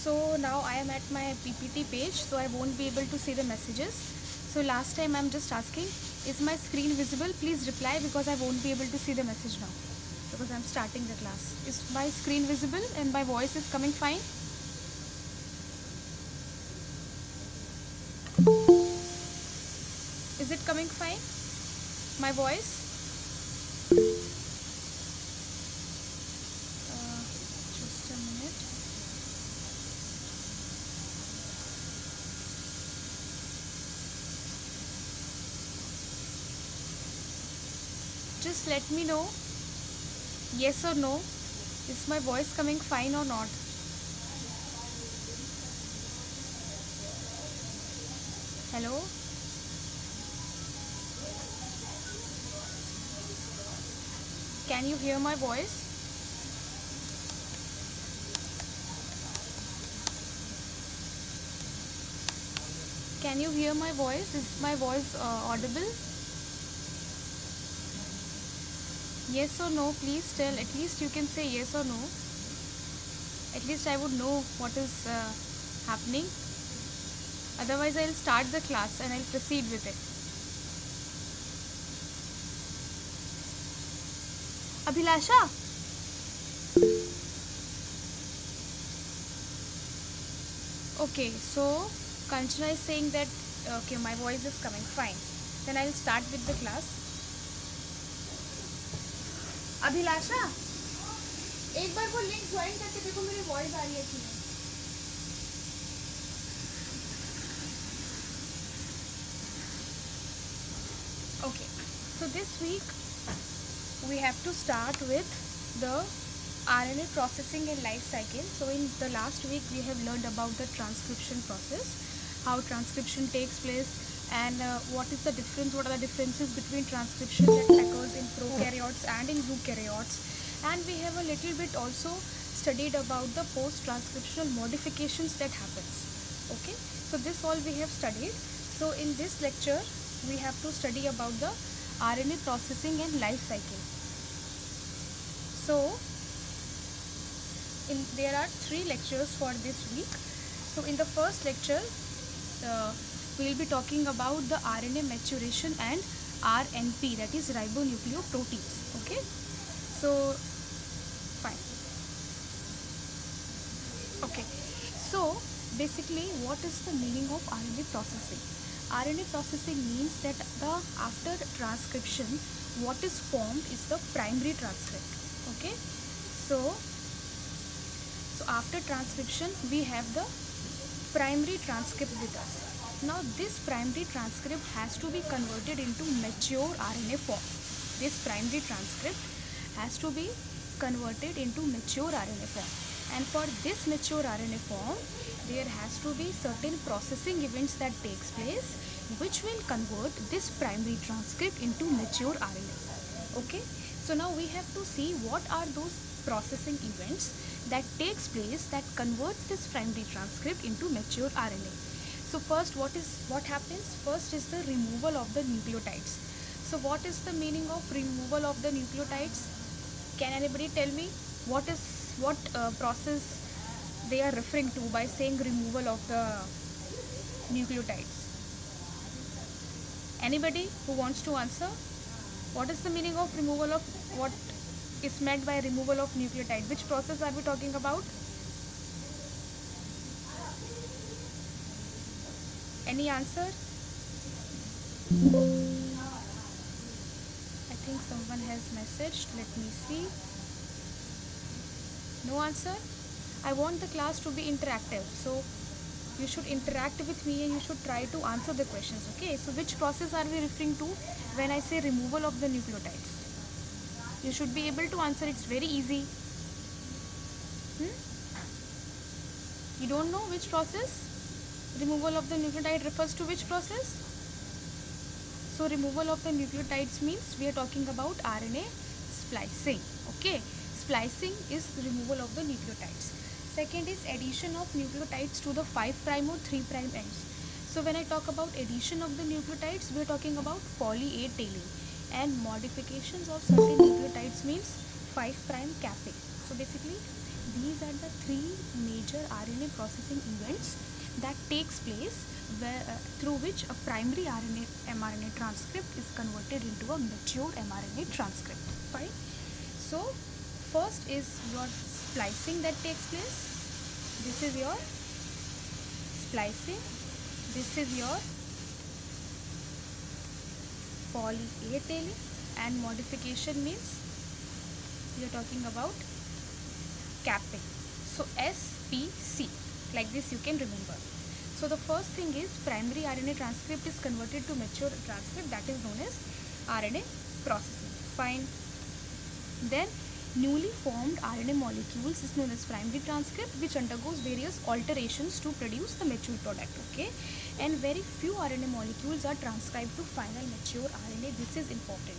So now I am at my PPT page, so I won't be able to see the messages. So last time I'm just asking, is my screen visible? Please reply because I won't be able to see the message now because I'm starting the class. Is my screen visible and my voice is coming fine? Is it coming fine? My voice? Just a minute. Just let me know, yes or no, is my voice coming fine or not? Hello? Can you hear my voice? Can you hear my voice? Is my voice audible? Yes or no, please tell. At least you can say yes or no. At least I would know what is happening. Otherwise, I'll start the class and I'll proceed with it. Abhilasha? Okay, so Kanchana is saying that okay, my voice is coming fine. Then I'll start with the class. अभिलाषा एक बार वो link join करके देखो मेरी voice आ रही है कि नहीं. Okay, so this week we have to start with the RNA processing and life cycle. So in the last week we have learned about the transcription process, how transcription takes place, and what are the differences between transcription that occurs in prokaryotes and in eukaryotes. And we have a little bit also studied about the post-transcriptional modifications that happens. Okay, so this all we have studied. So in this lecture we have to study about the RNA processing and life cycle. So there are 3 lectures for this week. So in the first lecture we will be talking about the RNA maturation and RNP, that is ribonucleoproteins. Okay, so fine. Okay, so basically what is the meaning of RNA processing? RNA processing means that after transcription what is formed is the primary transcript. Okay, so after transcription we have the primary transcript with us. Now this primary transcript has to be converted into mature RNA form. This primary transcript has to be converted into mature RNA form, and for this mature RNA form there has to be certain processing events that takes place which will convert this primary transcript into mature RNA. Okay, so now we have to see what are those processing events that takes place that converts this primary transcript into mature RNA. So first what happens? First is the removal of the nucleotides. So what is the meaning of removal of the nucleotides? Can anybody tell me what process they are referring to by saying removal of the nucleotides? Anybody who wants to answer? What is the meaning of removal of, what is meant by removal of nucleotide? Which process are we talking about? Any answer? I think someone has messaged. Let me see. No answer? I want the class to be interactive. So you should interact with me and you should try to answer the questions. Okay, so which process are we referring to when I say removal of the nucleotides? You should be able to answer. It's very easy. You don't know which process? Removal of the nucleotide refers to which process? So removal of the nucleotides means we are talking about RNA splicing. Okay, splicing is removal of the nucleotides. Second is addition of nucleotides to the 5' or 3' ends. So when I talk about addition of the nucleotides, we are talking about poly A tailing, and modifications of certain nucleotides means 5' capping. So basically These are the three major RNA processing events that takes place through which a primary RNA mRNA transcript is converted into a mature mRNA transcript. Fine. So first is your splicing that takes place. This is your splicing. This is your poly A tailing, and modification means we are talking about capping. So SPC, like this you can remember. So the first thing is primary RNA transcript is converted to mature transcript, that is known as RNA processing. Fine. Then newly formed RNA molecules is known as primary transcript, which undergoes various alterations to produce the mature product. Okay, and very few RNA molecules are transcribed to final mature RNA. This is important.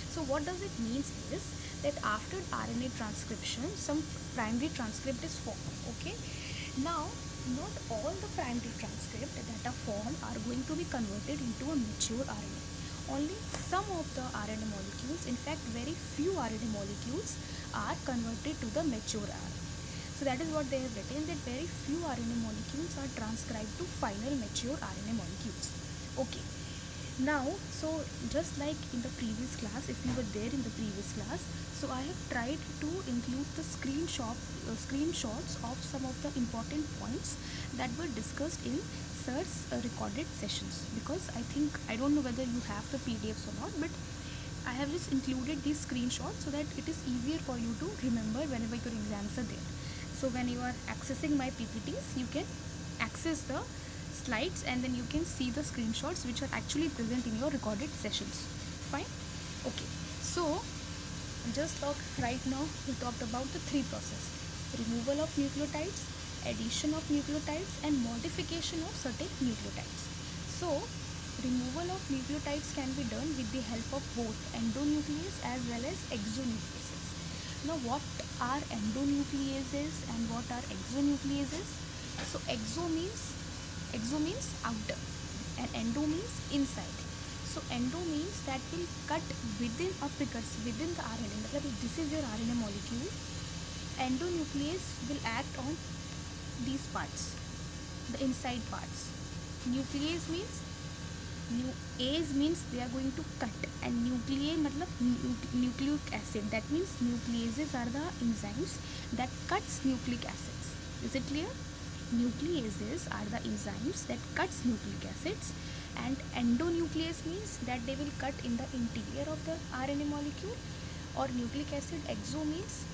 So what does it mean is that after RNA transcription, some primary transcript is formed. Okay, now not all the primary transcript that are formed are going to be converted into a mature RNA. Only some of the RNA molecules, in fact very few RNA molecules, are converted to the mature RNA. So that is what they have written, that very few RNA molecules are transcribed to final mature RNA molecules. Okay. Now, so just like in the previous class, if you were there in the previous class, so I have tried to include the screenshots of some of the important points that were discussed in sir's recorded sessions, because I don't know whether you have the PDFs or not, but I have just included these screenshots so that it is easier for you to remember whenever your exams are there. So when you are accessing my PPTs, you can access the slides and then you can see the screenshots which are actually present in your recorded sessions. Fine. Okay, so just talk right now. We talked about the three processes: removal of nucleotides, addition of nucleotides, and modification of certain nucleotides. So removal of nucleotides can be done with the help of both endonuclease as well as exonucleases. Now what are endonucleases and what are exonucleases? So exo means outer and endo means inside. So endo means that will cut within a precursor, within the RNA. Matlab if this is your RNA molecule, endonuclease will act on these parts, the inside parts. Nuclease means A's means they are going to cut, and nuclei matlab nucleic acid, that means nucleases are the enzymes that cuts nucleic acids. Is it clear? Nucleases are the enzymes that cuts nucleic acids, and endonuclease means that they will cut in the interior of the RNA molecule, or nucleic acid exo means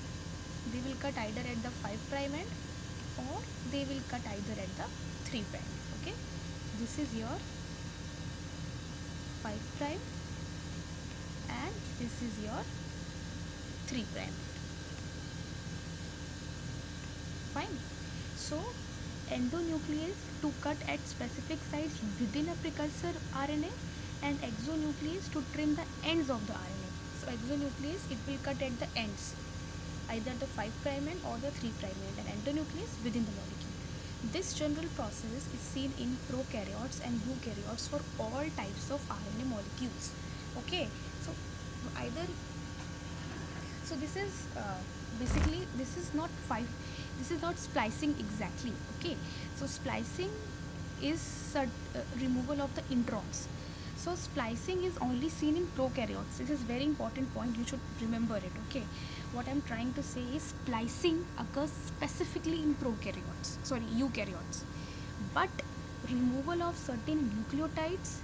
they will cut either at the 5' end or they will cut either at the 3' end. Okay, this is your 5' and this is your 3'. Fine. So endonuclease to cut at specific sites within a precursor RNA, and exonuclease to trim the ends of the RNA. So exonuclease, it will cut at the ends, either the 5' end or the 3' end, and endonuclease within the molecule. This general process is seen in prokaryotes and eukaryotes for all types of RNA molecules. Okay, so either, so this is basically, this is not splicing exactly. Okay, so splicing is removal of the introns. So splicing is only seen in prokaryotes. This is very important point, you should remember it. Okay, what I'm trying to say is splicing occurs specifically in eukaryotes, but removal of certain nucleotides,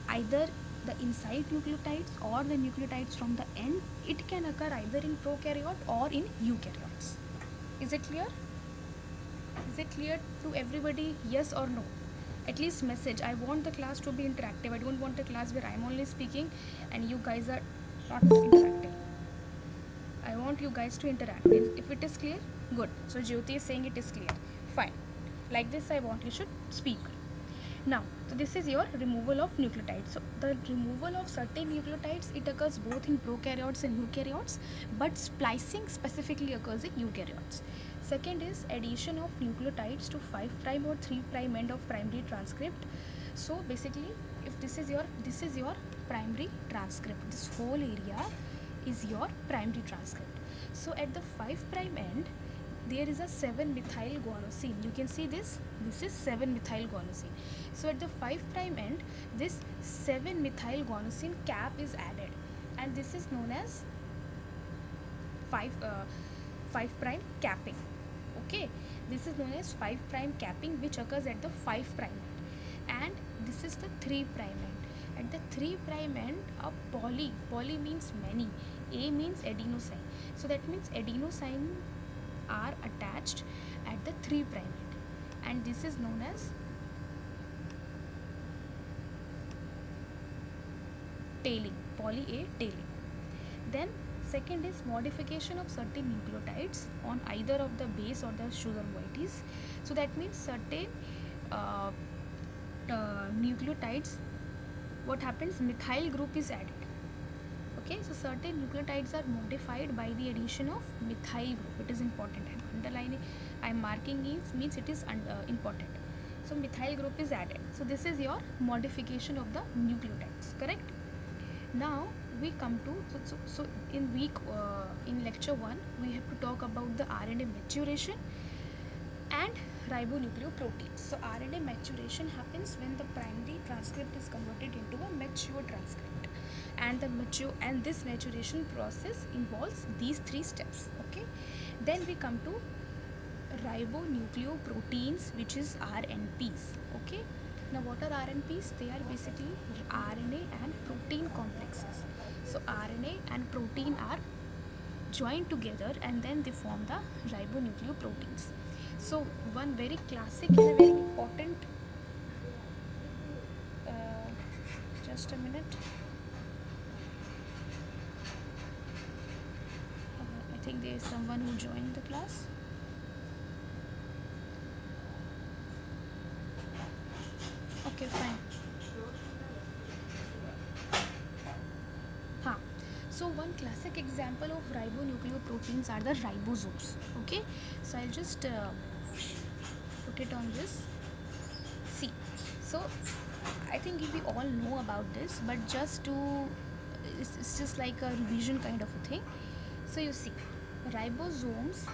either the inside nucleotides or the nucleotides from the end, it can occur either in prokaryote or in eukaryotes. Is it clear? Is it clear to everybody? Yes or no? At least message. I want the class to be interactive. I don't want a class where I'm only speaking and you guys are not interacting. I want you guys to interact. If it is clear, good. So Jyoti is saying it is clear. Fine. Like this I want you should speak. Now, so this is your removal of nucleotides. So the removal of certain nucleotides, it occurs both in prokaryotes and eukaryotes, but splicing specifically occurs in eukaryotes. Second is addition of nucleotides to 5' or 3' end of primary transcript. So basically, if this is your primary transcript, this whole area is your primary transcript. So at the 5' end, there is a 7-methyl guanosine. You can see this is 7-methyl guanosine. So at the 5 prime end, this 7-methyl guanosine cap is added, and this is known as 5 prime capping. Okay, this is known as 5 prime capping, which occurs at the 5 prime end. And this is the 3 prime end. At the 3 prime end, a poly means many, A means adenosine, so that means adenosine are attached at the 3 prime end, and this is known as tailing, poly A tailing. Then second is modification of certain nucleotides on either of the base or the sugar moieties. So that means certain uh, nucleotides, what happens, methyl group is added. Okay, so certain nucleotides are modified by the addition of methyl group. It is important. I'm underlining, I'm marking means it is important. So methyl group is added. So this is your modification of the nucleotides, correct? Now we come to, so in lecture 1 we have to talk about the RNA maturation and ribonucleoproteins. So RNA maturation happens when the primary transcript is converted into a mature transcript, and this maturation process involves these 3 steps. Okay, then we come to ribonucleoproteins, which is RNPs. Okay, now what are RNPs? They are basically RNA and protein complexes. So RNA and protein are joined together, and then they form the ribonucleoproteins. So one very classic and a very important, just a minute, I think there is someone who joined the class. Okay, fine. So one classic example of ribonucleoproteins are the ribosomes. Okay, so I'll just put it on this. See, so I think we all know about this, but just to, it's just like a revision kind of a thing. So you see, ribosomes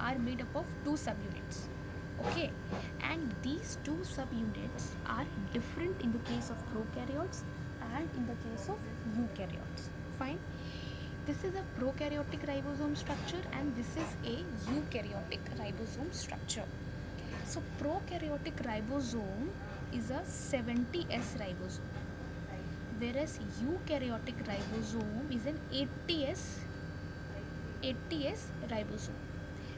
are made up of 2 subunits. Okay, and these 2 subunits are different in the case of prokaryotes and in the case of eukaryotes. Fine. This is a prokaryotic ribosome structure, and this is a eukaryotic ribosome structure. So prokaryotic ribosome is a 70S ribosome, whereas eukaryotic ribosome is an 80S ribosome.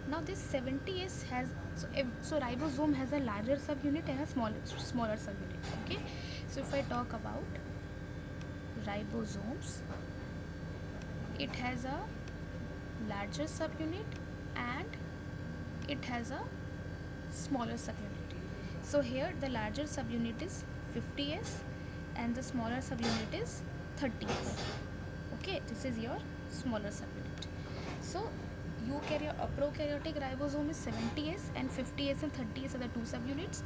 Now this 70S has, so ribosome has a larger subunit and a smaller subunit. Okay, so if I talk about ribosomes, it has a larger subunit and it has a smaller subunit. So here the larger subunit is 50S and the smaller subunit is 30S. Okay, this is your smaller subunit. So prokaryotic ribosome is 70S, and 50S and 30S are the 2 subunits.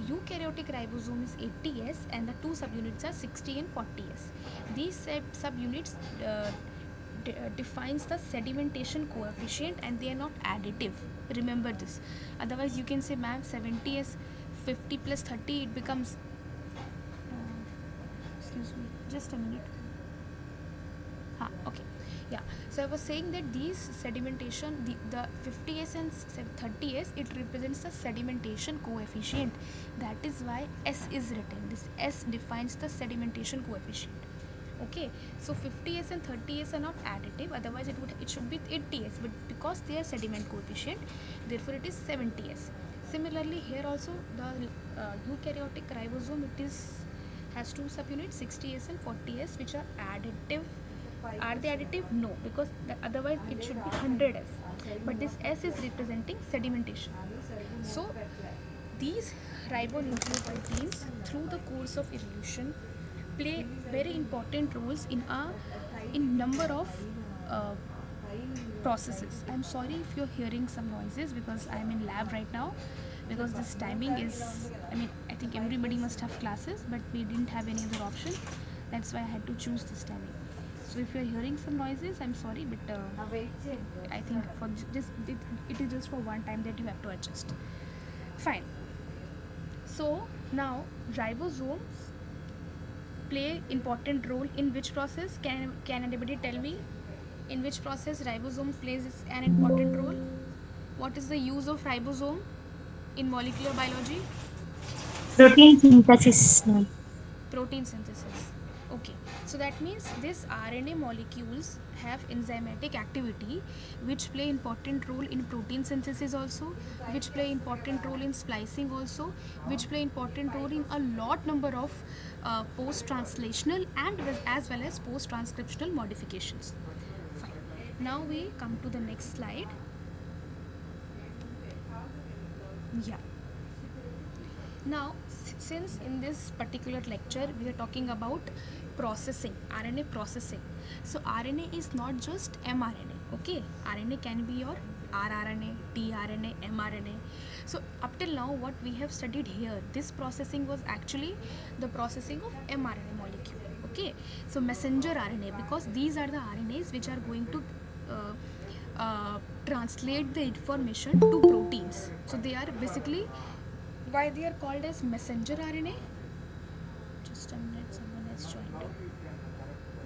Eukaryotic ribosome is 80S, and the 2 subunits are 60 and 40S. These subunits defines the sedimentation coefficient, and they are not additive. Remember this. Otherwise you can say, ma'am, 70S 50 plus 30, it becomes excuse me, just a minute. Okay, yeah, so I was saying that these sedimentation, the 50S and 30S, it represents the sedimentation coefficient. That is why S is written. This S defines the sedimentation coefficient. Okay, so 50S and 30S are not additive, otherwise it should be 80S, but because they are sediment coefficient, therefore it is 70S. Similarly here also the eukaryotic ribosome, has 2 subunits, 60S and 40S, which are additive. Are they additive? No, because otherwise it should be 100S, but this S is representing sedimentation. So these ribonucleoproteins, through the course of evolution, play very important roles in number of uh, processes. I'm sorry if you're hearing some noises, because I'm in lab right now, because this timing is, I think everybody must have classes, but we didn't have any other option. That's why I had to choose this timing. So if you are hearing some noises, I'm sorry, but I think for just it is just for one time that you have to adjust. Fine. So now ribosomes play important role in which process? Can anybody tell me in which process ribosome plays an important role? What is the use of ribosome in molecular biology? Protein synthesis. Ma'am. Protein synthesis. Okay, so that means this RNA molecules have enzymatic activity which play important role in protein synthesis also, which play important role in splicing also, which play important role in a lot number of post translational and as well as post transcriptional modifications. Fine. Now we come to the next slide. Yeah. Now, since in this particular lecture we are talking about processing, RNA processing. So, RNA is not just mRNA, okay? RNA can be your rRNA, tRNA, mRNA. So, up till now, what we have studied here, this processing was actually the processing of mRNA molecule, okay? So, messenger RNA, because these are the RNAs which are going to translate the information to proteins. So, they are basically why they are called as messenger RNA. Just a minute, someone has joined.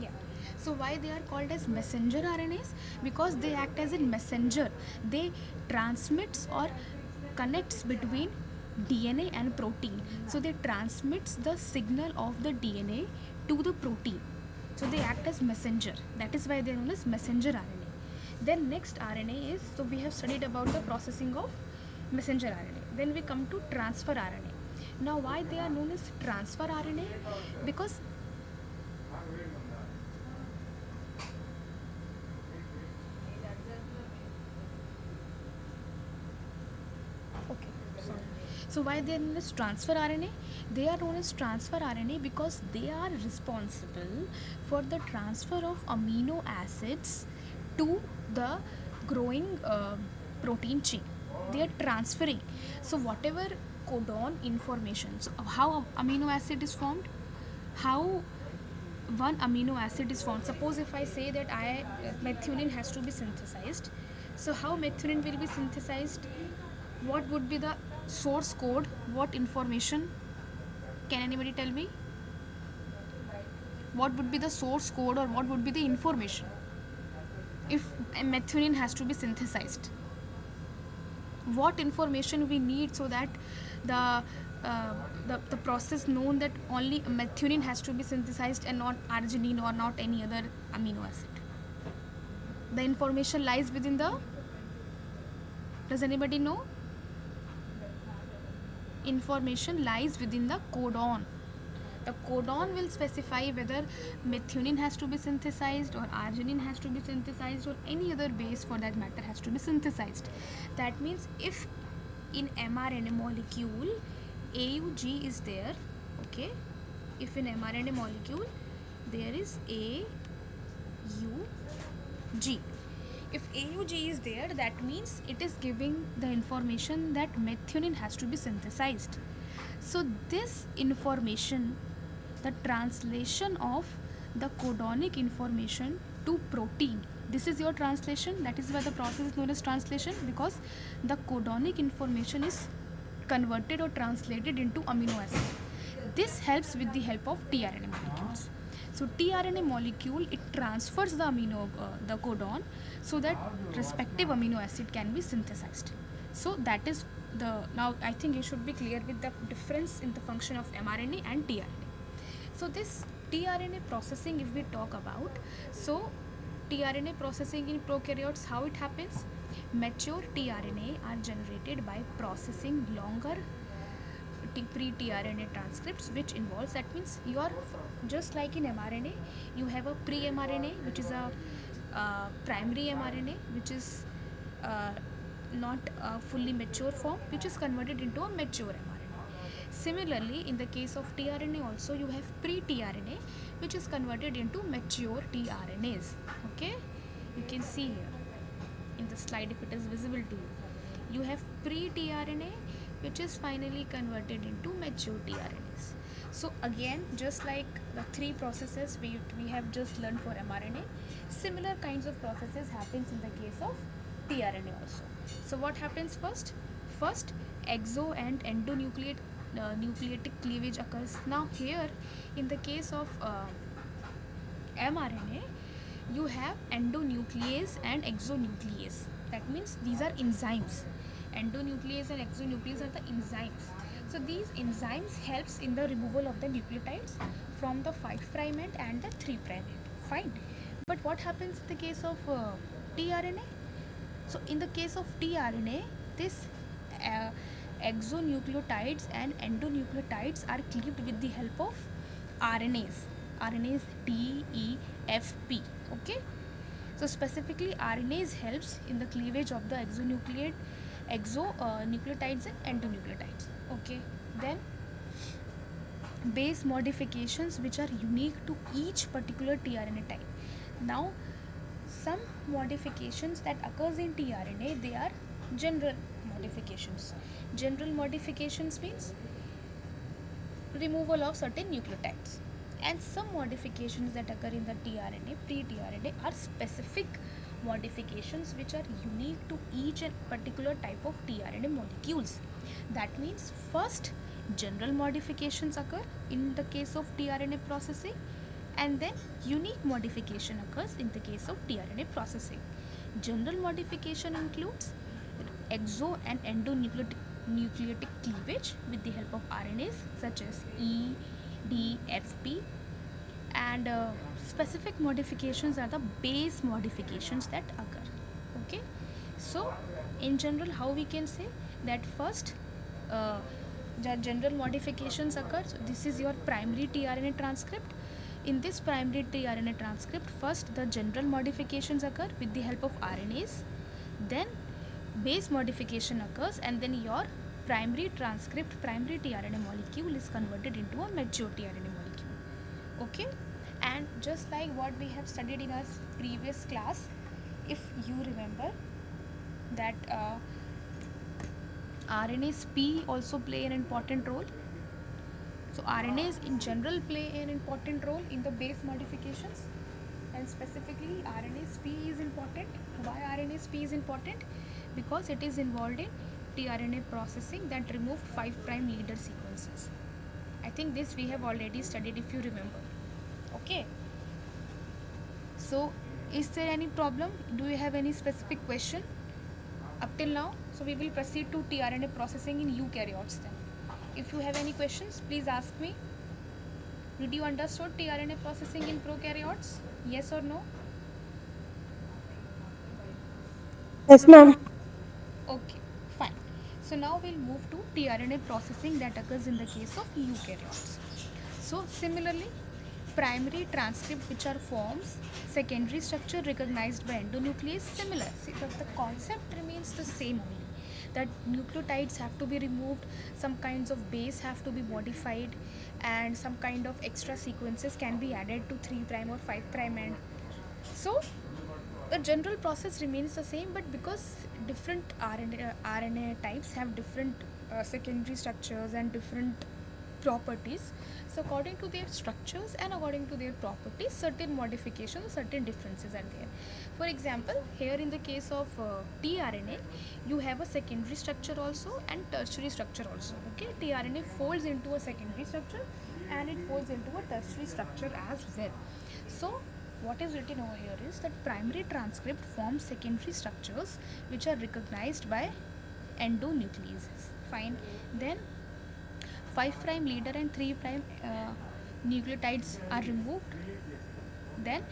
Yeah. So why they are called as messenger RNAs? Because they act as a messenger. They transmits or connects between DNA and protein. So they transmits the signal of the DNA to the protein. So they act as messenger. That is why they are known as messenger RNA. Then next RNA is, so we have studied about the processing of messenger RNA. Then we come to transfer RNA. Now why they are known as transfer RNA? Because okay, sorry. So why they are known as transfer RNA? They are known as transfer RNA because they are responsible for the transfer of amino acids to the growing protein chain. They are transferring. So whatever codon information, so how amino acid is formed, how one amino acid is formed. Suppose if I say that methionine has to be synthesized, so how methionine will be synthesized? What would be the source code? What information? Can anybody tell me? What would be the source code or what would be the information if a methionine has to be synthesized? What information we need so that the the process known that only methionine has to be synthesized and not arginine or not any other amino acid? The information lies within the, does anybody know? Information lies within the codon. The codon will specify whether methionine has to be synthesized or arginine has to be synthesized or any other base for that matter has to be synthesized. That means if in mRNA molecule AUG is there, okay, if in mRNA molecule there is AUG, if AUG is there, that means it is giving the information that methionine has to be synthesized. So this information, the translation of the codonic information to protein, this is your translation. That is why the process is known as translation, because the codonic information is converted or translated into amino acid. This helps with the help of tRNA molecules. So tRNA molecule, it transfers the codon, so that respective amino acid can be synthesized. So that is the, now I think you should be clear with the difference in the function of mRNA and tRNA. So this tRNA processing, if we talk about, so tRNA processing in prokaryotes, how it happens? Mature tRNA are generated by processing longer pre-tRNA transcripts, which involves, that means you are just like in mRNA, you have a pre-mRNA which is a primary mRNA which is uh, not a fully mature form, which is converted into a mature mRNA. Similarly, in the case of tRNA also, you have pre-tRNA which is converted into mature tRNAs. Okay, you can see here in the slide if it is visible to you. You have pre-tRNA which is finally converted into mature tRNAs. So again, just like the three processes we have just learned for mRNA, similar kinds of processes happens in the case of tRNA also. So what happens first? First, exo and endonucleate nucleatic cleavage occurs. Now here, in the case of mRNA, you have endonuclease and exonuclease. That means these are enzymes. Endonuclease and exonuclease are the enzymes. So these enzymes helps in the removal of the nucleotides from the 5' end and the 3' end. Fine. But what happens in the case of tRNA? So in the case of tRNA, this uh, exonucleotides and endonucleotides are cleaved with the help of RNAs. RNAs D, E, F, P. Okay. So specifically, RNAs helps in the cleavage of the exonucleotides and endonucleotides. Okay. Then base modifications which are unique to each particular tRNA type. Now, some modifications that occurs in tRNA, they are general modifications. General modifications means removal of certain nucleotides, and some modifications that occur in the tRNA, pre-tRNA, are specific modifications which are unique to each and particular type of tRNA molecules. That means first, general modifications occur in the case of tRNA processing, and then unique modification occurs in the case of tRNA processing. General modification includes exo and endonucleotic cleavage with the help of RNAs such as E, D, F, P, and specific modifications are the base modifications that occur. Okay, so in general, how we can say that first, uh, the general modifications occur. So this is your primary tRNA transcript. In this primary tRNA transcript, first the general modifications occur with the help of RNAs, then base modification occurs, and then your primary transcript, primary tRNA molecule is converted into a mature tRNA molecule. Okay, and just like what we have studied in our previous class, if you remember that RNAs P also play an important role. So RNAs in general play an important role in the base modifications, and specifically RNase P is important. Why RNase P is important? Because it is involved in tRNA processing that removed 5' leader sequences. I think this we have already studied if you remember. Okay. So is there any problem? Do you have any specific question up till now? So we will proceed to tRNA processing in eukaryotes then. If you have any questions, please ask me. Did you understood tRNA processing in prokaryotes? Yes or no? Yes, ma'am. Okay, fine. So now we'll move to tRNA processing that occurs in the case of eukaryotes. So similarly, primary transcript which are forms, secondary structure recognized by endonuclease, similar. See, the concept remains the same only. That nucleotides have to be removed, some kinds of base have to be modified, and some kind of extra sequences can be added to 3' or 5' end. So the general process remains the same, but because different RNA types have different secondary structures and different properties, so according to their structures and according to their properties, certain modifications, certain differences are there. For example, here in the case of tRNA, you have a secondary structure also and tertiary structure also. Okay, tRNA folds into a secondary structure and it folds into a tertiary structure as well. So what is written over here is that primary transcript forms secondary structures which are recognized by endonucleases. Fine. Then 5' leader and 3' nucleotides are removed. Then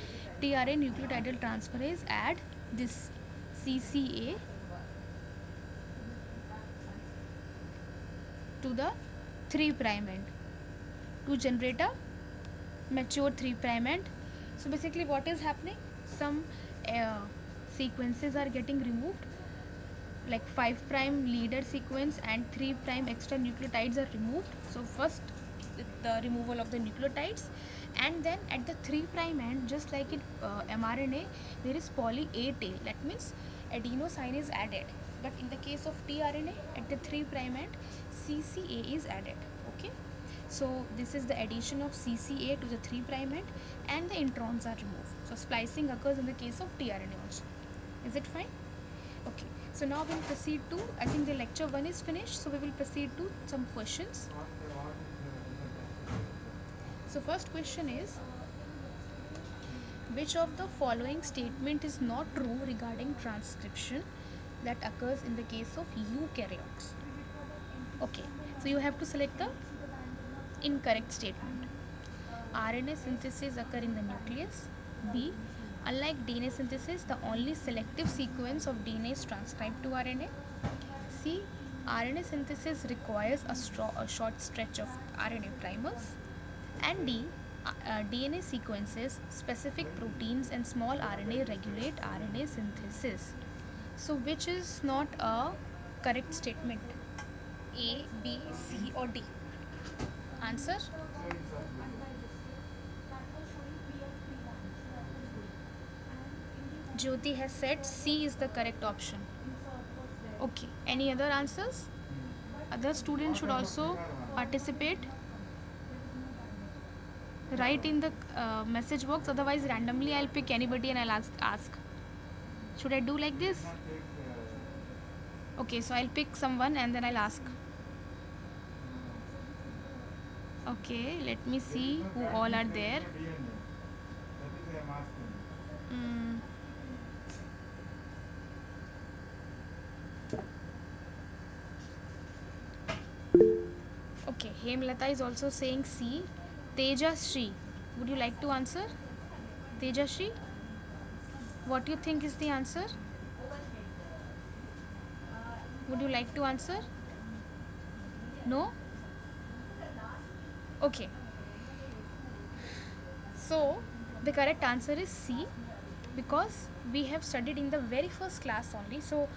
tRNA nucleotidal transferase add this CCA to the 3' end to generate a mature 3' end. So basically what is happening, some uh, sequences are getting removed, like 5' leader sequence and 3' extra nucleotides are removed. So first the removal of the nucleotides, and then at the 3' end, just like in mRNA, there is poly A tail, that means adenosine is added, but in the case of tRNA at the 3' end, CCA is added. Okay, So this is the addition of CCA to the 3' end and the introns are removed. So splicing occurs in the case of tRNA also. Is it fine? Okay. So now we'll proceed to, I think the lecture 1 is finished. So we will proceed to some questions. So first question is, which of the following statement is not true regarding transcription that occurs in the case of eukaryotes? Okay. So you have to select the incorrect statement. RNA synthesis occur in the nucleus. B. Unlike DNA synthesis, the only selective sequence of DNA is transcribed to RNA. C. RNA synthesis requires a short stretch of RNA primers. And D. DNA sequences, specific proteins, and small RNA regulate RNA synthesis. So, which is not a correct statement? A, B, C, or D? Answer? Jyoti has said C is the correct option. Okay. Any other answers? Other students should also participate. Write in the message box, otherwise randomly I'll pick anybody and I'll ask. Should I do like this? Okay, so I'll pick someone and then I'll ask. Okay, let me see who all are there. Mm, okay, Hemlata is also saying C. Teja Shri, would you like to answer? Teja Shri, what do you think is the answer? Would you like to answer? No? Okay. So, the correct answer is C, because we have studied in the very first class only. So,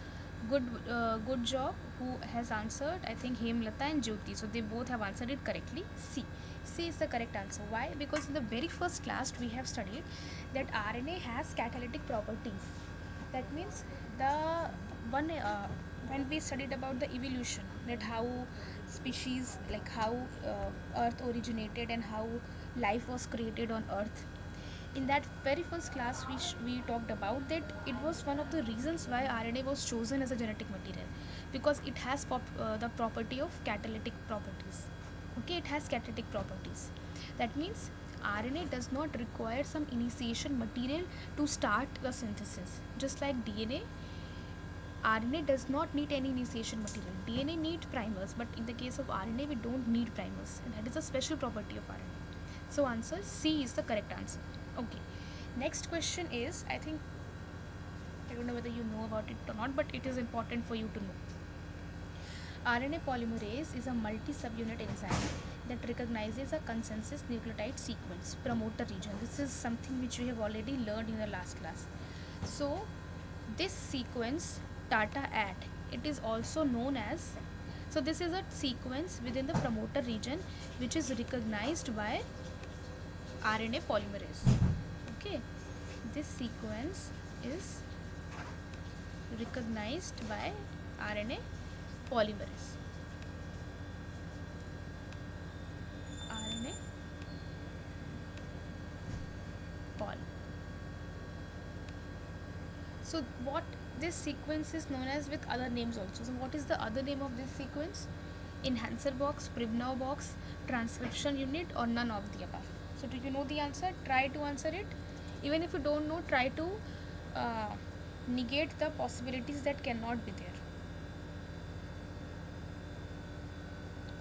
good job who has answered. I think Hemlata and Jyoti. So, they both have answered it correctly. C. C is the correct answer. Why? Because in the very first class we have studied that RNA has catalytic properties. That means the one when we studied about the evolution, that how species, like how earth originated and how life was created on earth, in that very first class we talked about that it was one of the reasons why RNA was chosen as a genetic material, because it has the property of catalytic properties. Okay, it has catalytic properties. That means RNA does not require some initiation material to start the synthesis. Just like DNA, RNA does not need any initiation material. DNA needs primers, but in the case of RNA, we don't need primers. And that is a special property of RNA. So answer C is the correct answer. Okay. Next question is, I think, I don't know whether you know about it or not, but it is important for you to know. RNA polymerase is a multi-subunit enzyme that recognizes a consensus nucleotide sequence, promoter region. This is something which we have already learned in the last class. So, this sequence TATA-AT, it is also known as, so this is a sequence within the promoter region which is recognized by RNA polymerase. Okay, this sequence is recognized by RNA polymerase. RNA pol. So what this sequence is known as with other names also. So what is the other name of this sequence? Enhancer box, Pribnow box, transcription unit, or none of the above. So do you know the answer? Try to answer it. Even if you don't know, try to uh, negate the possibilities that cannot be there.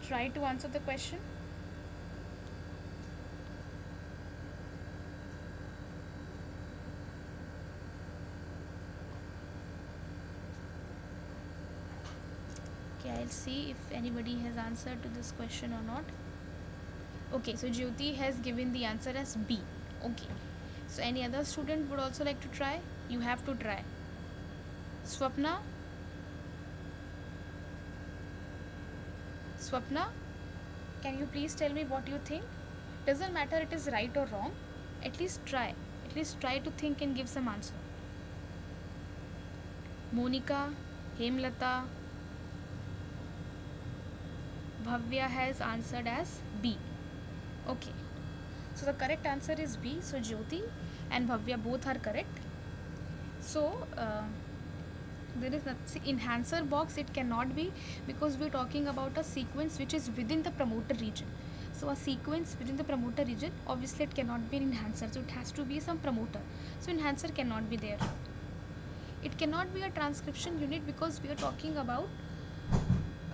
Try to answer the question. Okay, I'll see if anybody has answered to this question or not. Okay, so Jyoti has given the answer as B. Okay, so any other student would also like to try? You have to try. Swapna? Swapna, can you please tell me what you think? Doesn't matter it is right or wrong. At least try. At least try to think and give some answer. Monica, Hemlata, Bhavya has answered as B. Okay, so the correct answer is B. So Jyoti and Bhavya both are correct. So there is nothing enhancer box, it cannot be, because we're talking about a sequence which is within the promoter region. So a sequence within the promoter region, obviously it cannot be an enhancer, so it has to be some promoter. So enhancer cannot be there. It cannot be a transcription unit because we are talking about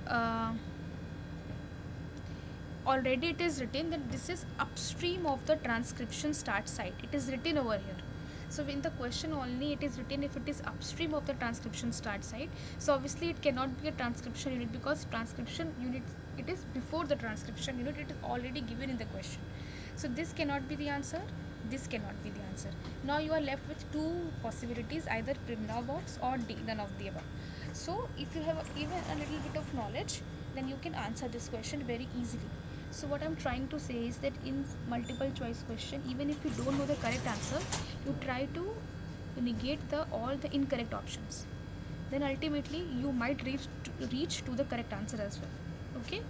uh, already it is written that this is upstream of the transcription start site. It is written over here. So in the question only it is written if it is upstream of the transcription start site. So obviously it cannot be a transcription unit because transcription unit, it is before the transcription unit, it is already given in the question. So this cannot be the answer, this cannot be the answer. Now you are left with two possibilities, either Primrose box or D, none of the above. So if you have even a little bit of knowledge, then you can answer this question very easily. So what I'm trying to say is that in multiple choice question, even if you don't know the correct answer, you try to negate all the incorrect options. Then ultimately you might reach to the correct answer as well. Okay.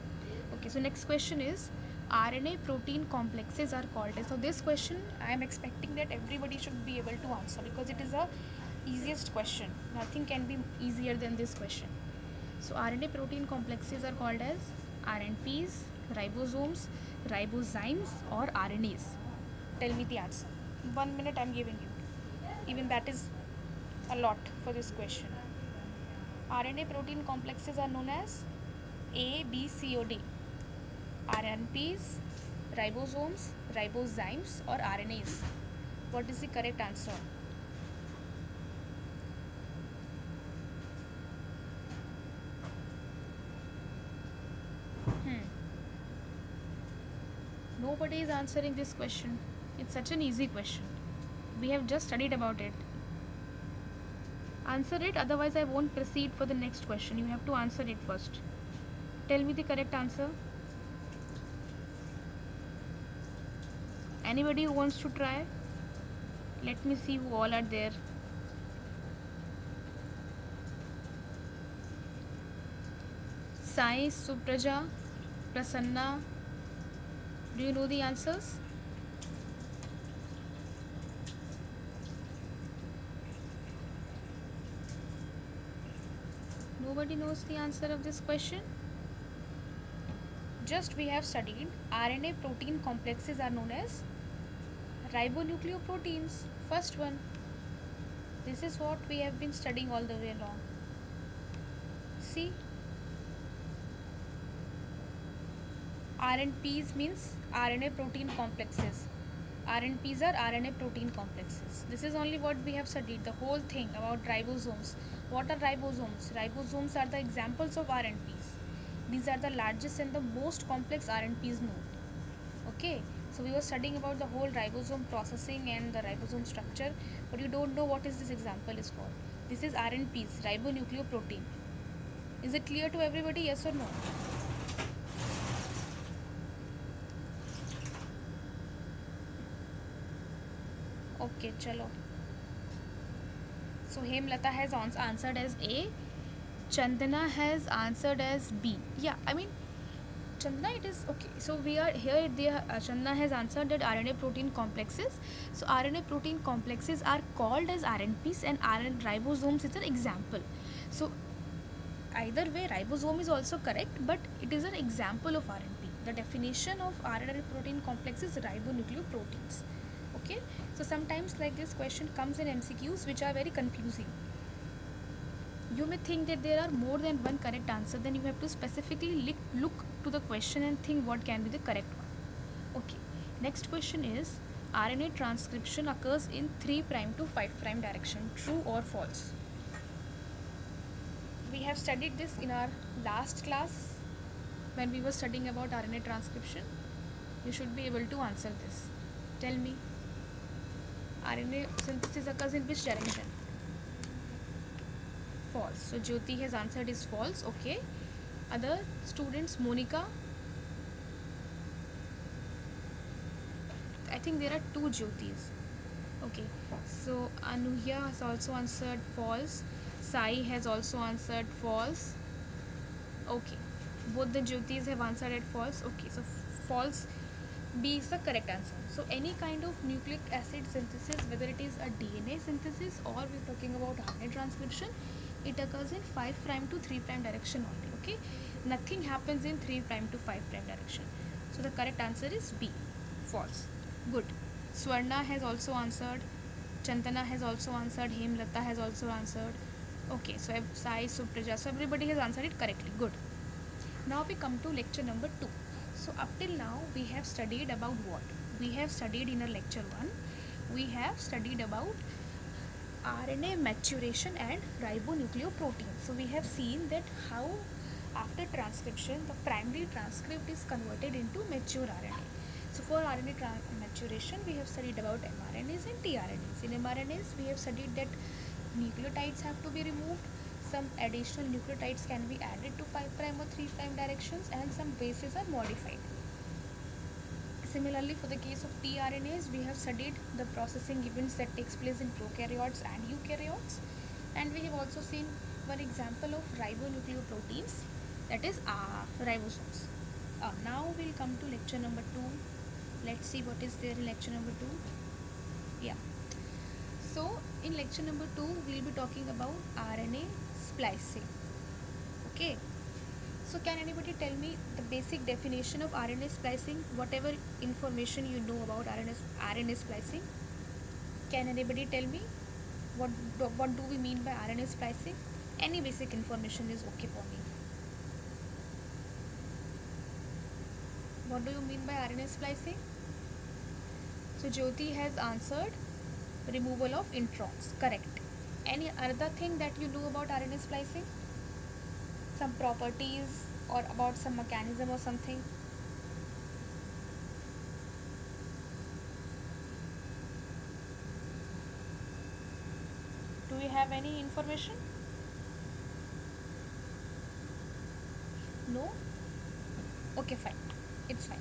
Okay, so next question is RNA protein complexes are called as. So this question I am expecting that everybody should be able to answer because it is the easiest question. Nothing can be easier than this question. So RNA protein complexes are called as RNPs, ribosomes, ribozymes or RNAs. Tell me the answer. 1 minute I am giving you. Even that is a lot for this question. RNA protein complexes are known as A, B, C or D. RNPs, ribosomes, ribozymes or RNAs. What is the correct answer? Nobody is answering this question. It's such an easy question. We have just studied about it. Answer it, otherwise I won't proceed for the next question. You have to answer it first. Tell me the correct answer. Anybody who wants to try? Let me see who all are there. Sai, Supraja, Prasanna. Do you know the answers? Nobody knows the answer of this question? Just we have studied RNA protein complexes are known as ribonucleoproteins. First one. This is what we have been studying all the way along. See, RNPs means RNA protein complexes. RNPs are RNA protein complexes. This is only what we have studied, the whole thing about ribosomes. What are ribosomes? Ribosomes are the examples of RNPs. These are the largest and the most complex RNPs known. Okay, so we were studying about the whole ribosome processing and the ribosome structure, but you don't know what is this example is called. This is RNPs, ribonucleoprotein. Is it clear to everybody? Yes or no? Okay, chalo. So Hemlata has answered as A. Chandana has answered as B. Yeah, I mean Chandana, it is okay. So we are here. Chandana has answered that RNA protein complexes. So RNA protein complexes are called as RNPs, and RNA ribosomes is an example. So either way, ribosome is also correct, but it is an example of RNP. The definition of RNA protein complex is ribonucleoproteins. Okay. So sometimes like this question comes in MCQs, which are very confusing. You may think that there are more than one correct answer, then you have to specifically look to the question and think what can be the correct one. Okay, next question is RNA transcription occurs in 3' to 5' direction, true or false? We have studied this in our last class when we were studying about RNA transcription. You should be able to answer this. Tell me, RNA synthesis occurs in which direction? False. So Jyoti has answered is false. Okay. Other students, Monica. I think there are two Jyotis. Okay. So Anuya has also answered false. Sai has also answered false. Okay. Both the Jyotis have answered it false. Okay, so false. B is the correct answer. So any kind of nucleic acid synthesis, whether it is a DNA synthesis or we're talking about RNA transcription, it occurs in 5 prime to 3 prime direction only. Okay, nothing happens in 3 prime to 5 prime direction. So the correct answer is B, false. Good. Swarna has also answered. Chandana has also answered. Hemlata has also answered. Okay, so Sai, Supraja, so everybody has answered it correctly. Good. Now we come to lecture number 2. So up till now we have studied about what? We have studied in our lecture 1. We have studied about RNA maturation and ribonucleoprotein. So we have seen that how after transcription the primary transcript is converted into mature RNA. So for RNA maturation we have studied about mRNAs and tRNAs. In mRNAs we have studied that nucleotides have to be removed, some additional nucleotides can be added to 5 prime or 3 prime directions, and some bases are modified. Similarly, for the case of tRNAs, we have studied the processing events that takes place in prokaryotes and eukaryotes, and we have also seen one example of ribonucleoproteins, that is ribosomes. Now we'll come to lecture number 2. Let's see what is there in lecture number 2. Yeah. So in lecture number 2, we'll be talking about RNA splicing. Okay. So can anybody tell me the basic definition of RNA splicing? Whatever information you know about RNA splicing, can anybody tell me what do we mean by RNA splicing? Any basic information is okay for me. What do you mean by RNA splicing? So Jyoti has answered removal of introns. Correct. Any other thing that you know about RNA splicing? Some properties or about some mechanism or something? Do we have any information? No? Okay, fine. It's fine.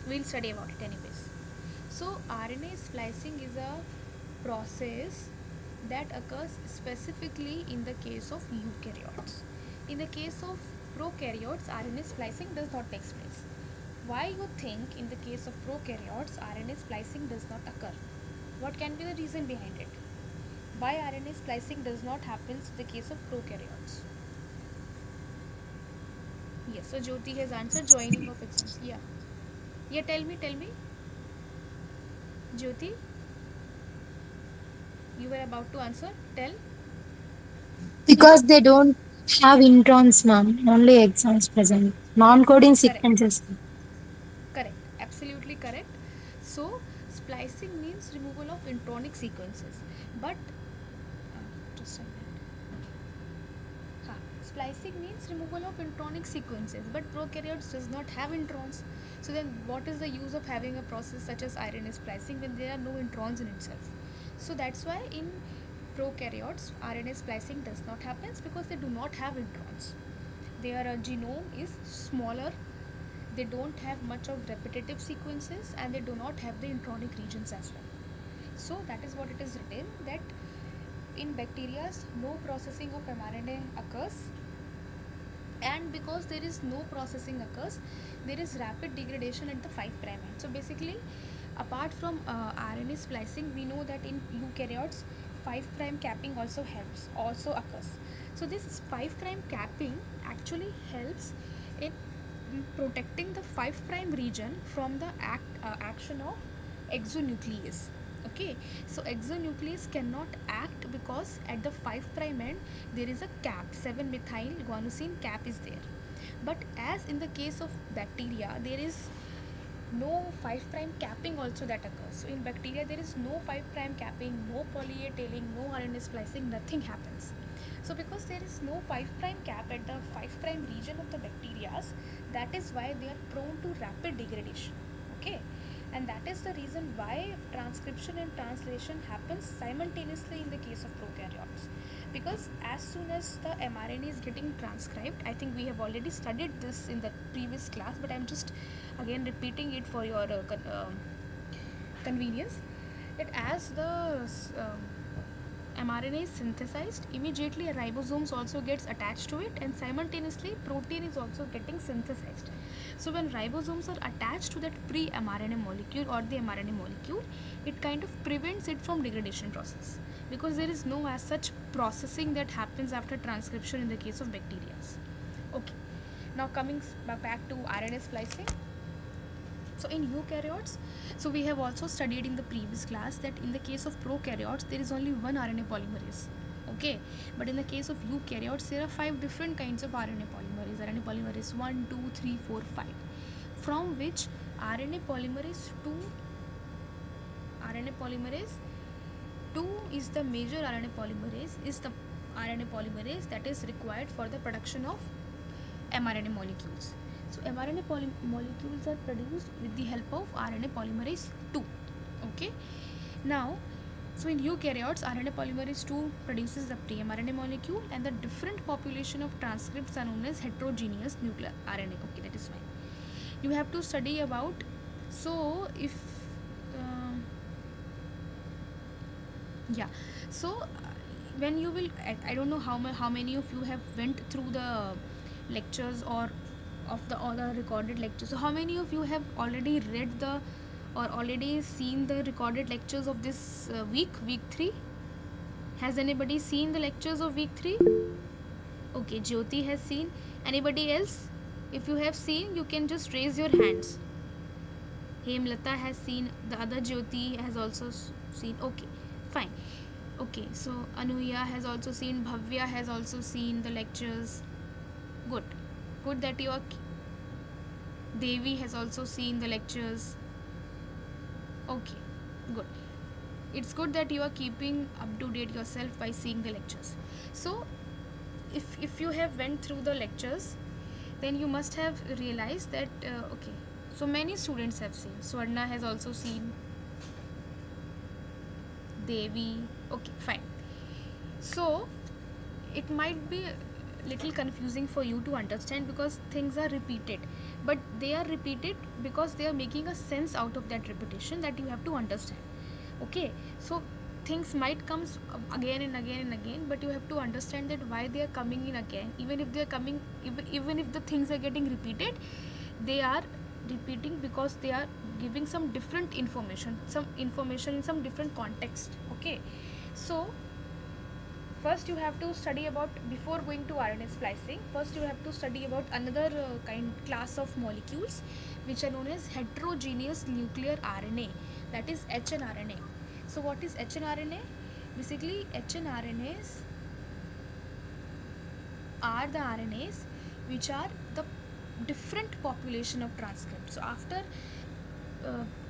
We'll study about it anyways. So, RNA splicing is a process that occurs specifically in the case of eukaryotes. In the case of prokaryotes, RNA splicing does not take place. Why you think in the case of prokaryotes, RNA splicing does not occur? What can be the reason behind it? Why RNA splicing does not happen in the case of prokaryotes? Yes, so Jyoti has answered joining of exons. Yeah. Yeah, tell me. Jyoti, you were about to answer. Tell. Because they don't have introns, ma'am. Only exons present. Yeah, Non-coding correct. sequences. Correct. Absolutely correct. So, splicing means removal of intronic sequences. But, just a minute. Ha. Splicing means removal of intronic sequences. But prokaryotes does not have introns. So then, what is the use of having a process such as RNA splicing when there are no introns in itself? So that's why in prokaryotes, RNA splicing does not happen because they do not have introns. Their genome is smaller, they don't have much of repetitive sequences, and they do not have the intronic regions as well. So that is what it is written, that in bacteria no processing of mRNA occurs, and because there is no processing occurs, there is rapid degradation at the 5 prime end. So basically, apart from RNA splicing, we know that in eukaryotes 5 prime capping also occurs. So this 5 prime capping actually helps in protecting the 5 prime region from the action of exonuclease. Okay, so exonuclease cannot act because at the 5 prime end there is a cap, 7 methyl guanosine cap is there. But as in the case of bacteria, there is no 5 prime capping also that occurs. So in bacteria there is no 5 prime capping, no poly A tailing, no RNA splicing, nothing happens. So because there is no 5 prime cap at the 5 prime region of the bacteria, that is why they are prone to rapid degradation. Okay, and that is the reason why transcription and translation happens simultaneously in the case of prokaryotes, because as soon as the mRNA is getting transcribed, I think we have already studied this in the previous class, but I'm just again repeating it for your convenience, that as the mRNA is synthesized, immediately a ribosomes also gets attached to it, and simultaneously protein is also getting synthesized. So when ribosomes are attached to that pre-mRNA molecule or the mRNA molecule, it kind of prevents it from degradation process, because there is no as such processing that happens after transcription in the case of bacteria. Okay, now coming back to RNA splicing. So in eukaryotes, so we have also studied in the previous class that in the case of prokaryotes there is only one RNA polymerase. Okay, but in the case of eukaryotes there are 5 different kinds of RNA polymerase. RNA polymerase 1, 2, 3, 4, 5, from which RNA polymerase 2 RNA polymerase 2 is the major RNA polymerase, is the RNA polymerase that is required for the production of mRNA molecules. So mRNA molecules are produced with the help of RNA polymerase 2. Okay. Now, so in eukaryotes, RNA polymerase 2 produces the pre-mRNA molecule, and the different population of transcripts are known as heterogeneous nuclear RNA. Okay, that is fine. You have to study about. So if yeah, so when you will, I don't know how many of you have went through the lectures or of the all the recorded lectures. So how many of you have already read the or already seen the recorded lectures of this week 3? Has anybody seen the lectures of week 3? Okay, Jyoti has seen. Anybody else? If you have seen, you can just raise your hands. Hemlata has seen. The other Jyoti has also seen. Okay, fine. Okay, so Anuya has also seen. Bhavya has also seen the lectures. Good. Good that you are. Devi has also seen the lectures. Okay, good. It's good that you are keeping up to date yourself by seeing the lectures. So, if you have went through the lectures, then you must have realized that okay. So many students have seen. Swarna has also seen. Devi. Okay, fine. So it might be little confusing for you to understand because things are repeated, but they are repeated because they are making a sense out of that repetition that you have to understand. Okay, so things might come again and again and again, but you have to understand that why they are coming in again. Even if they are coming, even if the things are getting repeated, they are repeating because they are giving some different information, some information in some different context. Okay, so first you have to study about, before going to RNA splicing, first you have to study about another class of molecules which are known as heterogeneous nuclear RNA, that is hnRNA. So what is hnRNA? Basically hnRNAs are the RNAs which are the different population of transcripts. So after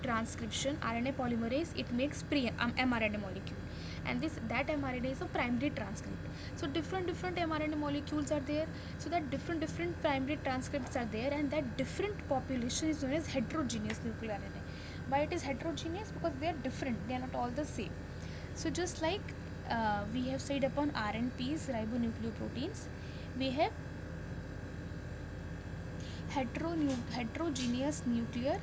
transcription, RNA polymerase, it makes mRNA molecule, and that mRNA is a primary transcript. So different mRNA molecules are there, so that different primary transcripts are there, and that different population is known as heterogeneous nuclear RNA. Why it is heterogeneous? Because they are different, they are not all the same. So just like we have said upon RNPs, ribonucleoproteins, we have heterogeneous nuclear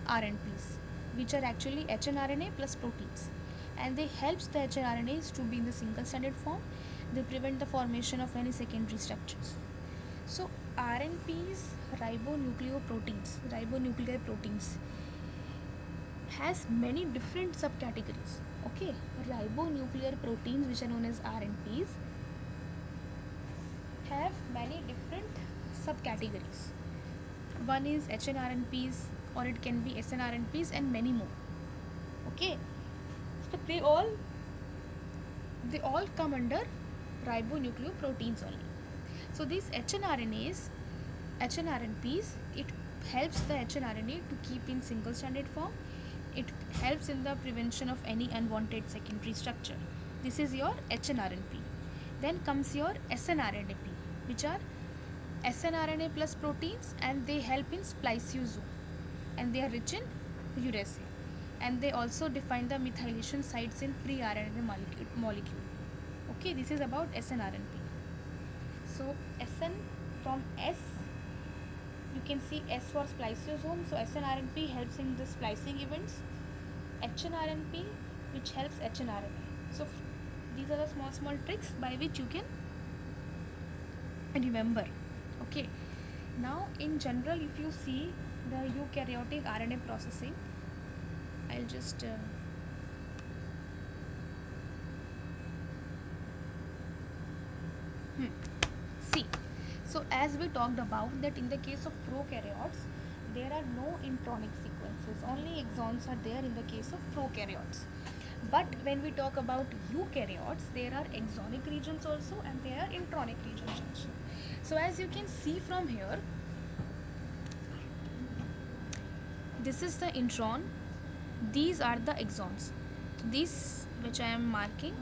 RNPs, which are actually hnRNA plus proteins, and they helps the hnRNAs to be in the single stranded form. They prevent the formation of any secondary structures. So RNPs, ribonuclear proteins, has many different subcategories. Okay, ribonuclear proteins, which are known as RNPs, have many different subcategories. One is hnRNPs, or it can be snRNPs, and many more. Okay, so they all come under ribonucleoproteins only. So these hnRNPs, it helps the hnRNA to keep in single stranded form. It helps in the prevention of any unwanted secondary structure. This is your hnRNP. Then comes your snRNP, which are snRNA plus proteins, and they help in spliceosome, and they are rich in uracil, and they also define the methylation sites in pre-RNA molecule. Okay, this is about snRNP. So SN, from S you can see S for spliceosome, so snRNP helps in the splicing events. hnRNP, which helps hnRNA. So These are the small tricks by which you can remember. Okay, now in general, if you see the eukaryotic RNA processing, I'll just see. So as we talked about that in the case of prokaryotes, there are no intronic sequences, only exons are there in the case of prokaryotes. But when we talk about eukaryotes, there are exonic regions also and there are intronic regions also. So as you can see from here, this is the intron, these are the exons. These which I am marking,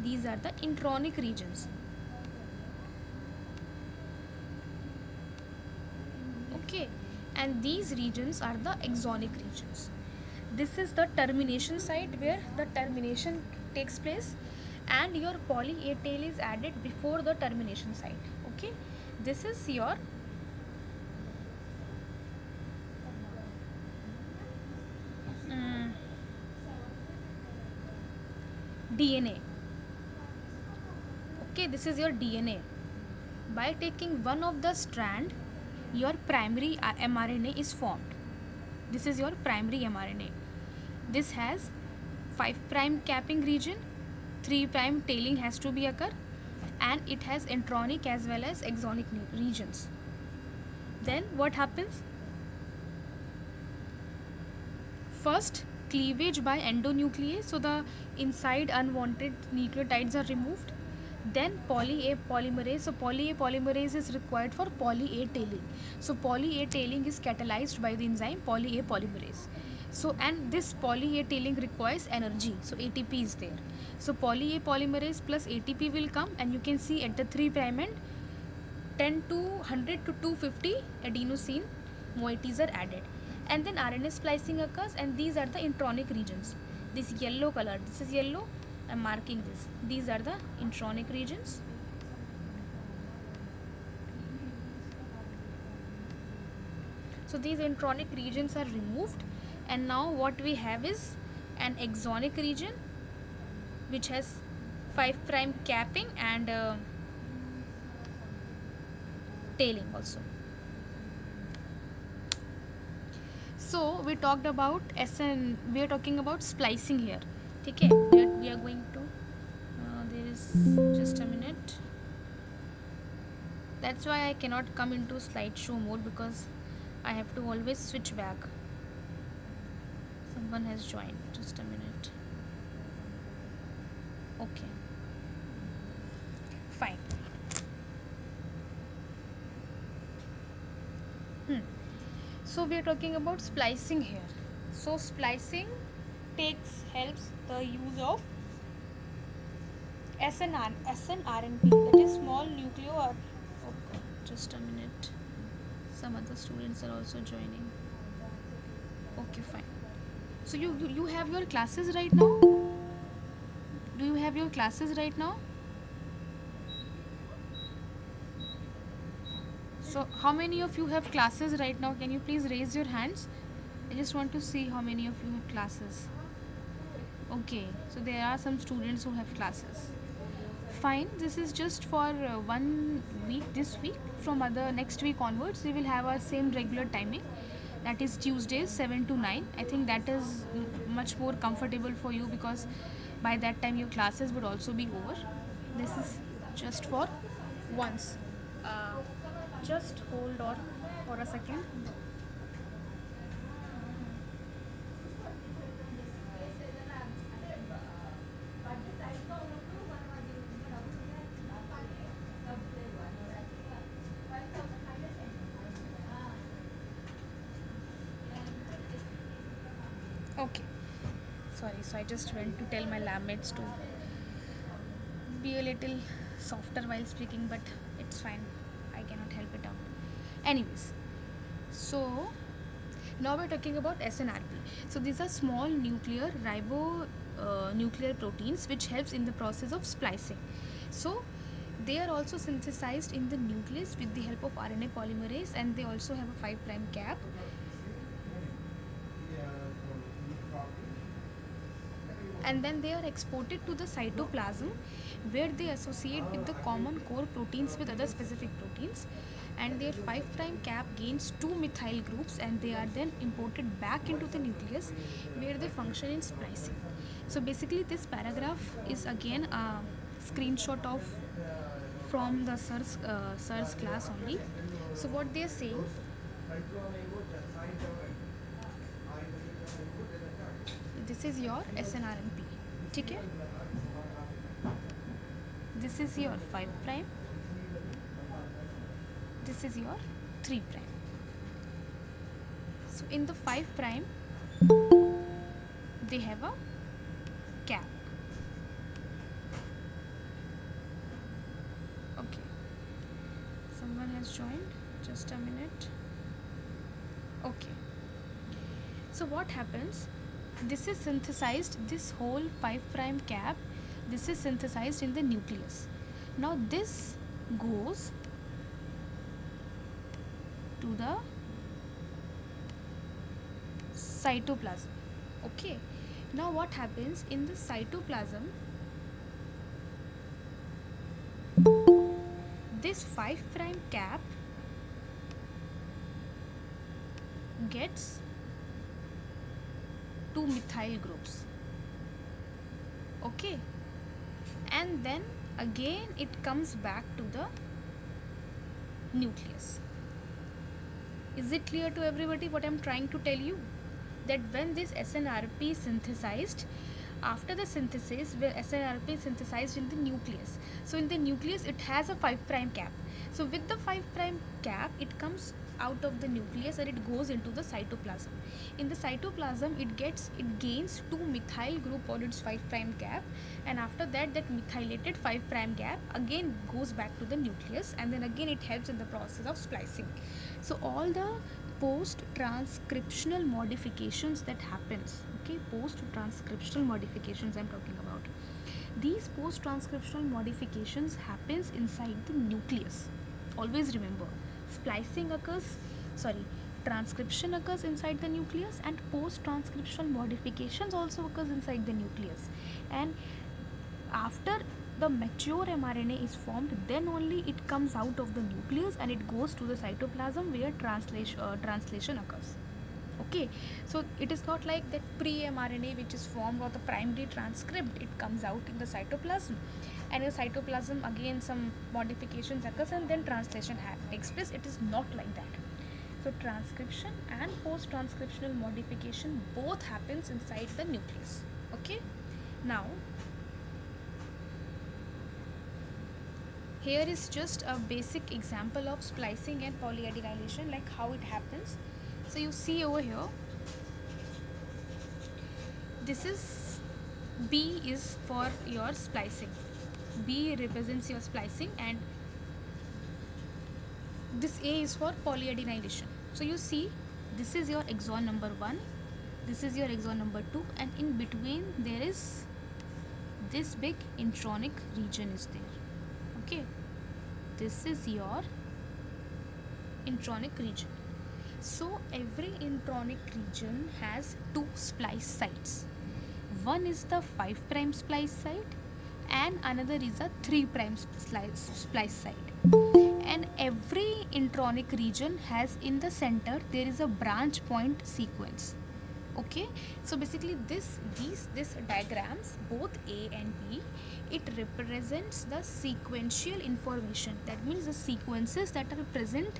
these are the intronic regions. Okay, and these regions are the exonic regions. This is the termination site where the termination takes place and your poly A tail is added before the termination site. Okay, this is your DNA. Okay, this is your DNA. By taking one of the strand, your primary mRNA is formed. This is your primary mRNA. This has 5' capping region, 3' tailing has to be occur, and it has intronic as well as exonic regions. Then what happens? First, cleavage by endonuclease, so the inside unwanted nucleotides are removed. Then poly A polymerase, so poly A polymerase is required for poly A tailing. So poly A tailing is catalyzed by the enzyme poly A polymerase. So and this poly A tailing requires energy, so ATP is there. So poly A polymerase plus ATP will come, and you can see at the 3' end 10 to 100 to 250 adenosine moieties are added, and then RNA splicing occurs, and these are the intronic regions. This yellow color, this is yellow, I'm marking this. These are the intronic regions. So these intronic regions are removed, and now what we have is an exonic region which has 5' capping and tailing also. So we talked about SN, we are talking about splicing here. Okay, we are going to there is just a minute. That's why I cannot come into slideshow mode, because I have to always switch back. Someone has joined, just a minute. Okay, fine. So we are talking about splicing here. So splicing helps the use of SNRNP, that is small nucleo. Okay, just a minute. Some other students are also joining. Okay, fine. So you have your classes right now? Do you have your classes right now? So how many of you have classes right now? Can you please raise your hands? I just want to see how many of you have classes. Okay, so there are some students who have classes. Fine, this is just for 1 week, this week. From other next week onwards, we will have our same regular timing, that is Tuesdays 7 to 9. I think that is much more comfortable for you, because by that time your classes would also be over. This is just for once. uh, just hold on for a second. Okay, sorry, so I just went to tell my lab mates to be a little softer while speaking, but it's fine, I cannot help it out. Anyways, so now we're talking about SNRP. So these are small nuclear nuclear proteins which helps in the process of splicing. So they are also synthesized in the nucleus with the help of RNA polymerase, and they also have a 5' cap. and then they are exported to the cytoplasm, where they associate with the common core proteins with other specific proteins, and their 5 prime cap gains two methyl groups, and they are then imported back into the nucleus, where they function in splicing. So basically this paragraph is again a screenshot of from the SIRS class only. So what they are saying, this is your SNRNP, ठीक है, this is your 5 prime, this is your 3 prime. So in the 5 prime they have a cap. Okay, someone has joined, just a minute. Okay, so what happens, this is synthesized, this whole 5 prime cap, this is synthesized in the nucleus. Now this goes to the cytoplasm. Okay, now what happens in the cytoplasm, this 5 prime cap gets two methyl groups. Okay, and then again it comes back to the nucleus. Is it clear to everybody what I'm trying to tell you? That when this SNRP is synthesized, after the synthesis, where SNRP is synthesized in the nucleus, so in the nucleus it has a 5 prime cap. So with the 5 prime cap, it comes out of the nucleus and it goes into the cytoplasm. In the cytoplasm, it gains two methyl group on its 5 prime cap, and after that, that methylated 5 prime cap again goes back to the nucleus, and then again it helps in the process of splicing. So all the post transcriptional modifications that happens, okay, post transcriptional modifications I'm talking about, these post transcriptional modifications happens inside the nucleus. Always remember, splicing occurs, sorry, transcription occurs inside the nucleus, and post transcriptional modifications also occurs inside the nucleus. And after the mature mRNA is formed, then only it comes out of the nucleus and it goes to the cytoplasm, where translation occurs. Okay, so it is not like that pre-mRNA which is formed, or the primary transcript, it comes out in the cytoplasm, and in the cytoplasm again some modifications occurs and then translation takes place. It is not like that. So transcription and post-transcriptional modification both happens inside the nucleus. Okay, now here is just a basic example of splicing and polyadenylation, like how it happens. So you see over here, this is B is for your splicing. B represents your splicing, and this A is for polyadenylation. So you see, this is your exon number 1, this is your exon number 2, and in between there is this big intronic region is there. Okay, this is your intronic region. So every intronic region has two splice sites. One is the 5 prime splice site and another is a 3 prime splice site. And every intronic region has, in the center there is a branch point sequence. Okay, so basically this diagrams, both A and B, it represents the sequential information. That means the sequences that are present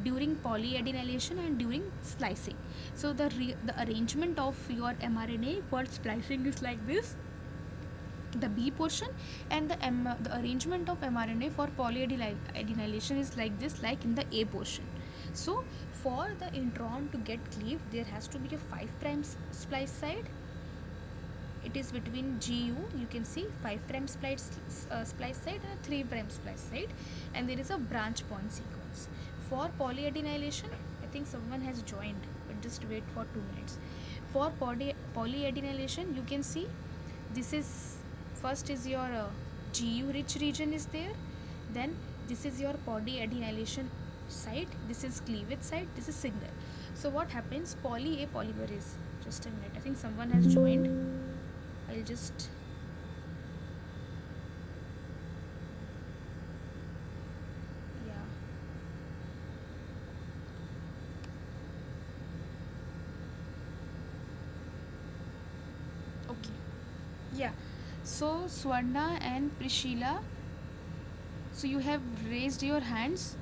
during polyadenylation and during splicing. So the arrangement of your mRNA for splicing is like this, the B portion, and the arrangement of mRNA for polyadenylation is like this, like in the A portion. So for the intron to get cleaved, there has to be a 5 prime splice site. It is between GU, you can see 5 prime splice site and a 3 prime splice site, and there is a branch point sequence. For polyadenylation, I think someone has joined, but just wait for 2 minutes. For polyadenylation, you can see this is, first is your GU rich region is there, then this is your polyadenylation site, this is cleavage site, this is signal. So what happens, poly A polymerase, just a minute, I think someone has joined. I'll just yeah. Okay. Yeah. So Swarna and Prishila, so you have raised your hands.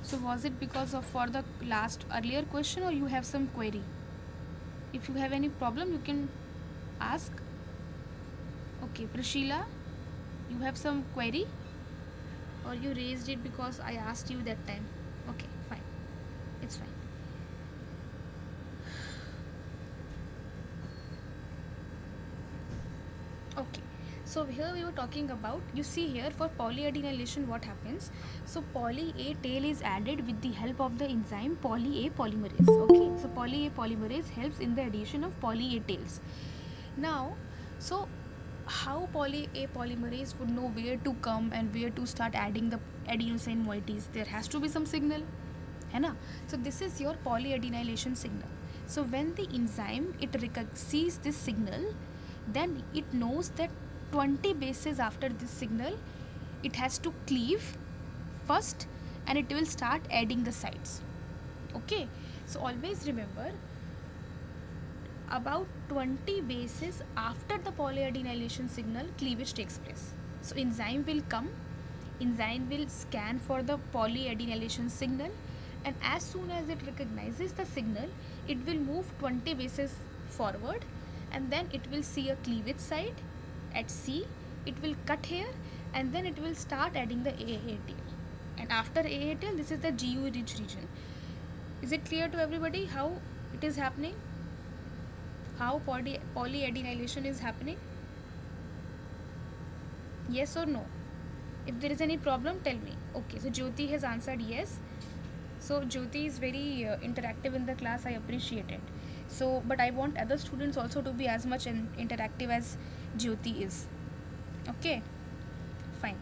So was it because of for the last earlier question, or you have some query? If you have any problem, you can ask. Okay, Prashila, you have some query, or you raised it because I asked you that time? Okay, fine. It's fine. Okay. So here we were talking about, you see here for polyadenylation what happens. So poly A tail is added with the help of the enzyme poly A polymerase. Okay. So poly A polymerase helps in the addition of poly A tails. Now, so how poly A polymerase would know where to come and where to start adding the adenosine moieties? There has to be some signal, है ना? So this is your polyadenylation signal. So when the enzyme it sees this signal, then it knows that 20 bases after this signal it has to cleave first, and it will start adding the sites. Okay, so always remember, about 20 bases after the polyadenylation signal cleavage takes place. So enzyme will come, enzyme will scan for the polyadenylation signal, and as soon as it recognizes the signal, it will move 20 bases forward, and then it will see a cleavage site at C, it will cut here, and then it will start adding the AAA tail. And after AAA tail, this is the GU rich region. Is it clear to everybody how it is happening? How polyadenylation is happening? Yes or no? If there is any problem, tell me. Okay, so Jyoti has answered yes. So Jyoti is very interactive in the class. I appreciate it. So, but I want other students also to be as much interactive as Jyoti is. Okay, fine.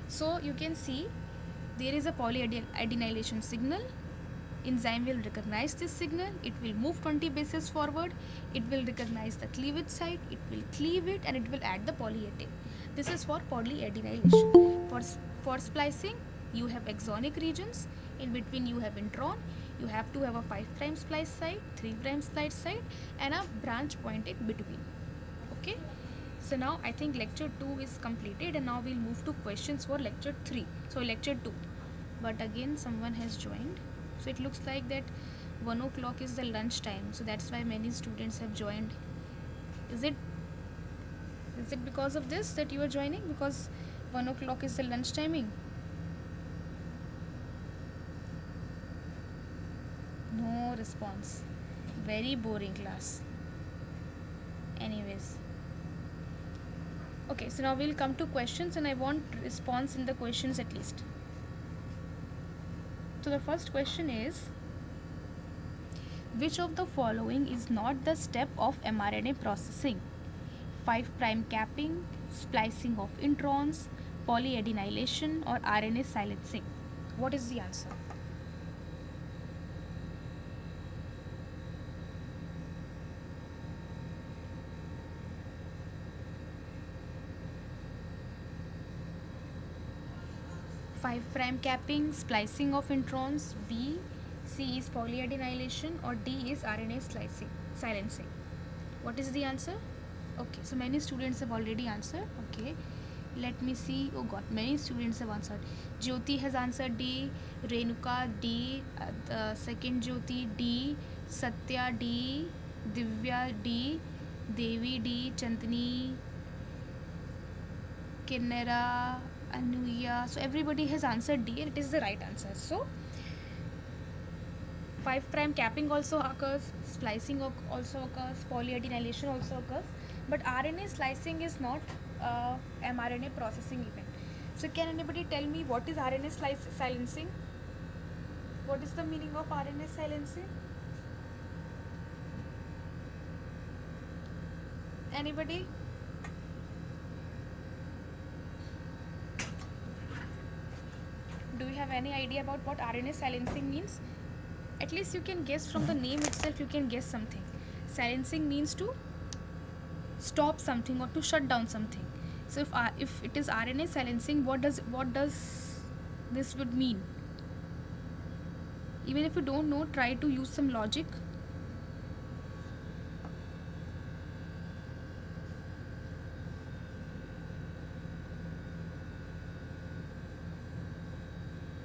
So you can see there is a polyadenylation signal. Enzyme will recognize this signal, it will move 20 bases forward, it will recognize the cleavage site, it will cleave it, and it will add the poly A tail. This is for polyadenylation. For splicing, you have exonic regions, in between you have intron, you have to have a 5' splice site, 3' splice site, and a branch point in between. Okay, so now I think lecture 2 is completed, and now we'll move to questions for lecture 3. So lecture 2, but again someone has joined, so it looks like that 1 o'clock is the lunch time, so that's why many students have joined. Is it because of this that you are joining, because 1 o'clock is the lunch timing? No response. Very boring class. Anyways, okay, so now we'll come to questions, and I want response in the questions at least. So the first question is, which of the following is not the step of mRNA processing? 5' capping, splicing of introns, polyadenylation, or RNA silencing? What is the answer? Five prime capping, splicing of introns, B, C is polyadenylation, or D is RNA silencing. What is the answer? Okay, so many students have already answered. Okay, let me see. Oh god, many students have answered. Jyoti has answered D, Renuka D, the second Jyoti D, Satya D, Divya D, Devi D, Chandni, Kinnera, Anuya. So everybody has answered D, and it is the right answer. So 5' capping also occurs, splicing also occurs, polyadenylation also occurs, but RNA slicing is not mRNA processing event. So can anybody tell me what is RNA silencing? What is the meaning of RNA silencing? Anybody? Do you have any idea about what RNA silencing means? At least you can guess from the name itself, you can guess something. Silencing means to stop something or to shut down something. So if it is RNA silencing, what does this would mean? Even if you don't know, try to use some logic.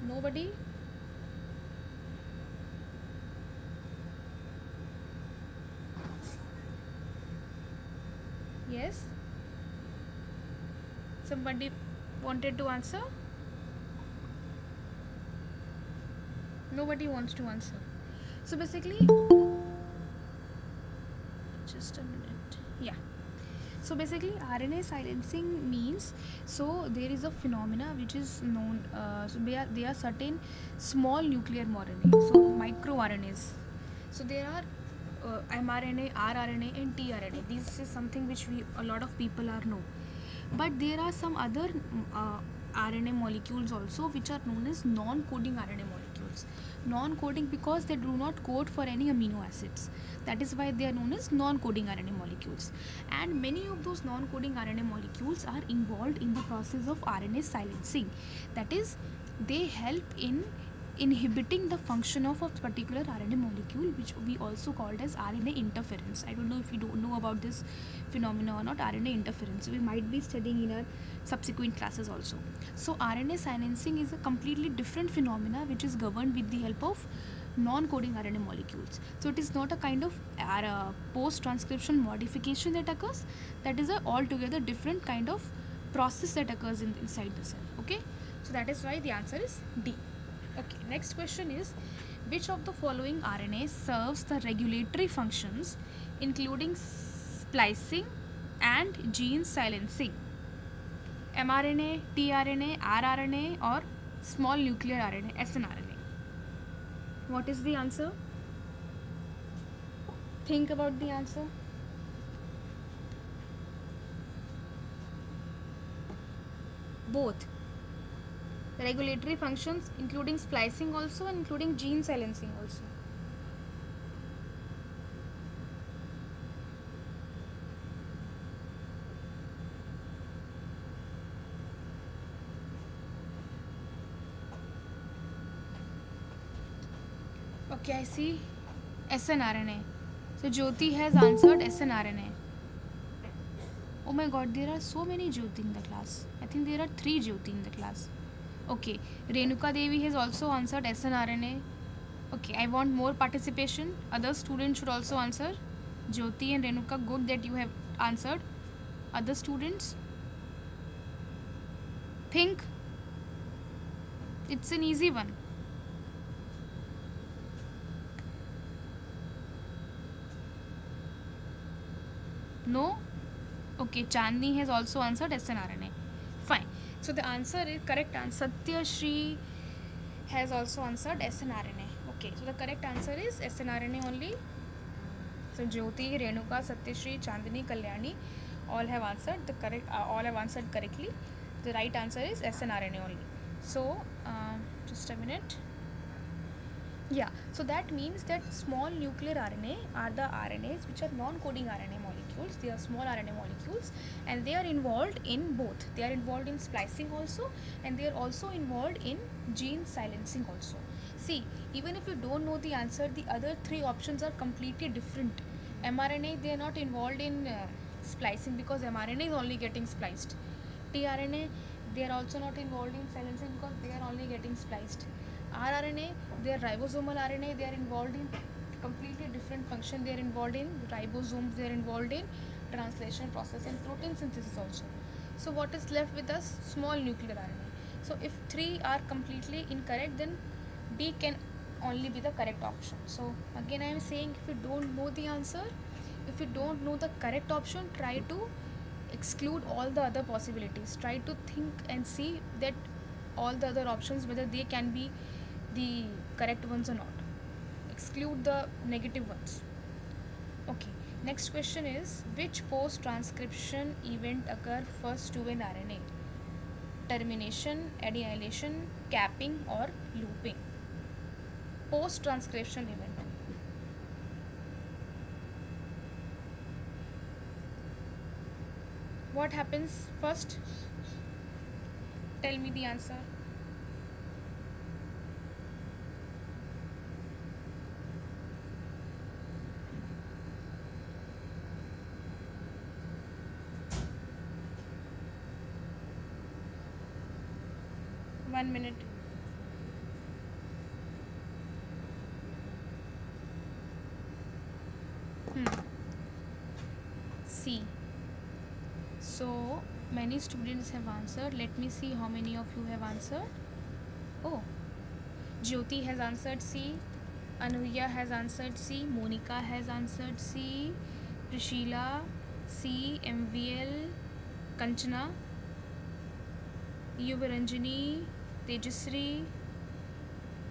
Nobody? Yes? Somebody wanted to answer? Nobody wants to answer. So basically, just a minute. Yeah. So basically, RNA silencing means, so there is a phenomena which is known. So they are certain small nuclear RNA, so microRNAs. So there are mRNA, rRNA, and tRNA. This is something which we a lot of people are know. But there are some other RNA molecules also which are known as non-coding RNA molecules. Non-coding because they do not code for any amino acids. That is why they are known as non-coding RNA molecules. And many of those non-coding RNA molecules are involved in the process of RNA silencing. That is, they help in inhibiting the function of a particular RNA molecule, which we also called as RNA interference. I don't know if you don't know about this phenomena or not, RNA interference. We might be studying in our subsequent classes also. So RNA silencing is a completely different phenomena which is governed with the help of non-coding RNA molecules. So it is not a kind of post-transcription modification that occurs. That is a altogether different kind of process that occurs inside the cell. Okay, so that is why the answer is D. Okay, next question is, which of the following RNA serves the regulatory functions including splicing and gene silencing? mRNA, tRNA, rRNA, or small nuclear RNA, snRNA? What is the answer? Think about the answer. Both. Regulatory functions including splicing also and including gene silencing also. Okay, I see snRNA. So Jyoti has answered snRNA. Oh my god, there are so many Jyoti in the class. I think there are 3 Jyoti in the class. Okay, Renuka Devi has also answered snRNA. Okay, I want more participation. Other students should also answer. Jyoti and Renuka, good that you have answered. Other students, think. It's an easy one. No? Okay, Chandni has also answered snRNA. Fine. So the answer is correct answer. Satya Shri has also answered snRNA. Okay, so the correct answer is snRNA only. So Jyoti, Renuka, Satyashri, Chandini, Kalyani all have answered the correct. All have answered correctly. The right answer is snRNA only. So just a minute. Yeah, so that means that small nuclear RNA are the RNAs which are non-coding RNA molecules. They are small RNA molecules and they are involved in both. They are involved in splicing also, and they are also involved in gene silencing also. See, even if you don't know the answer, the other 3 options are completely different. mRNA, they are not involved in splicing because mRNA is only getting spliced. tRNA, they are also not involved in silencing because they are only getting spliced. rRNA, they are ribosomal RNA, they are involved in completely different function. They are involved in ribosomes, they are involved in translation process and protein synthesis also. So what is left with us? Small nuclear RNA. So if 3 are completely incorrect, then D can only be the correct option. So again I am saying, if you don't know the answer, if you don't know the correct option, try to exclude all the other possibilities. Try to think and see that all the other options whether they can be the correct ones or not. Exclude the negative ones. Okay, next question is, which post transcription event occur first to an RNA? Termination, adenylation, capping, or looping? Post transcription event. What happens first? Tell me the answer. One minute. C. So many students have answered. Let me see how many of you have answered. Oh, Jyoti has answered C. Anuya has answered C. Monica has answered C. Prishila C. MVL Kanchana Yuvaranjani Tejasri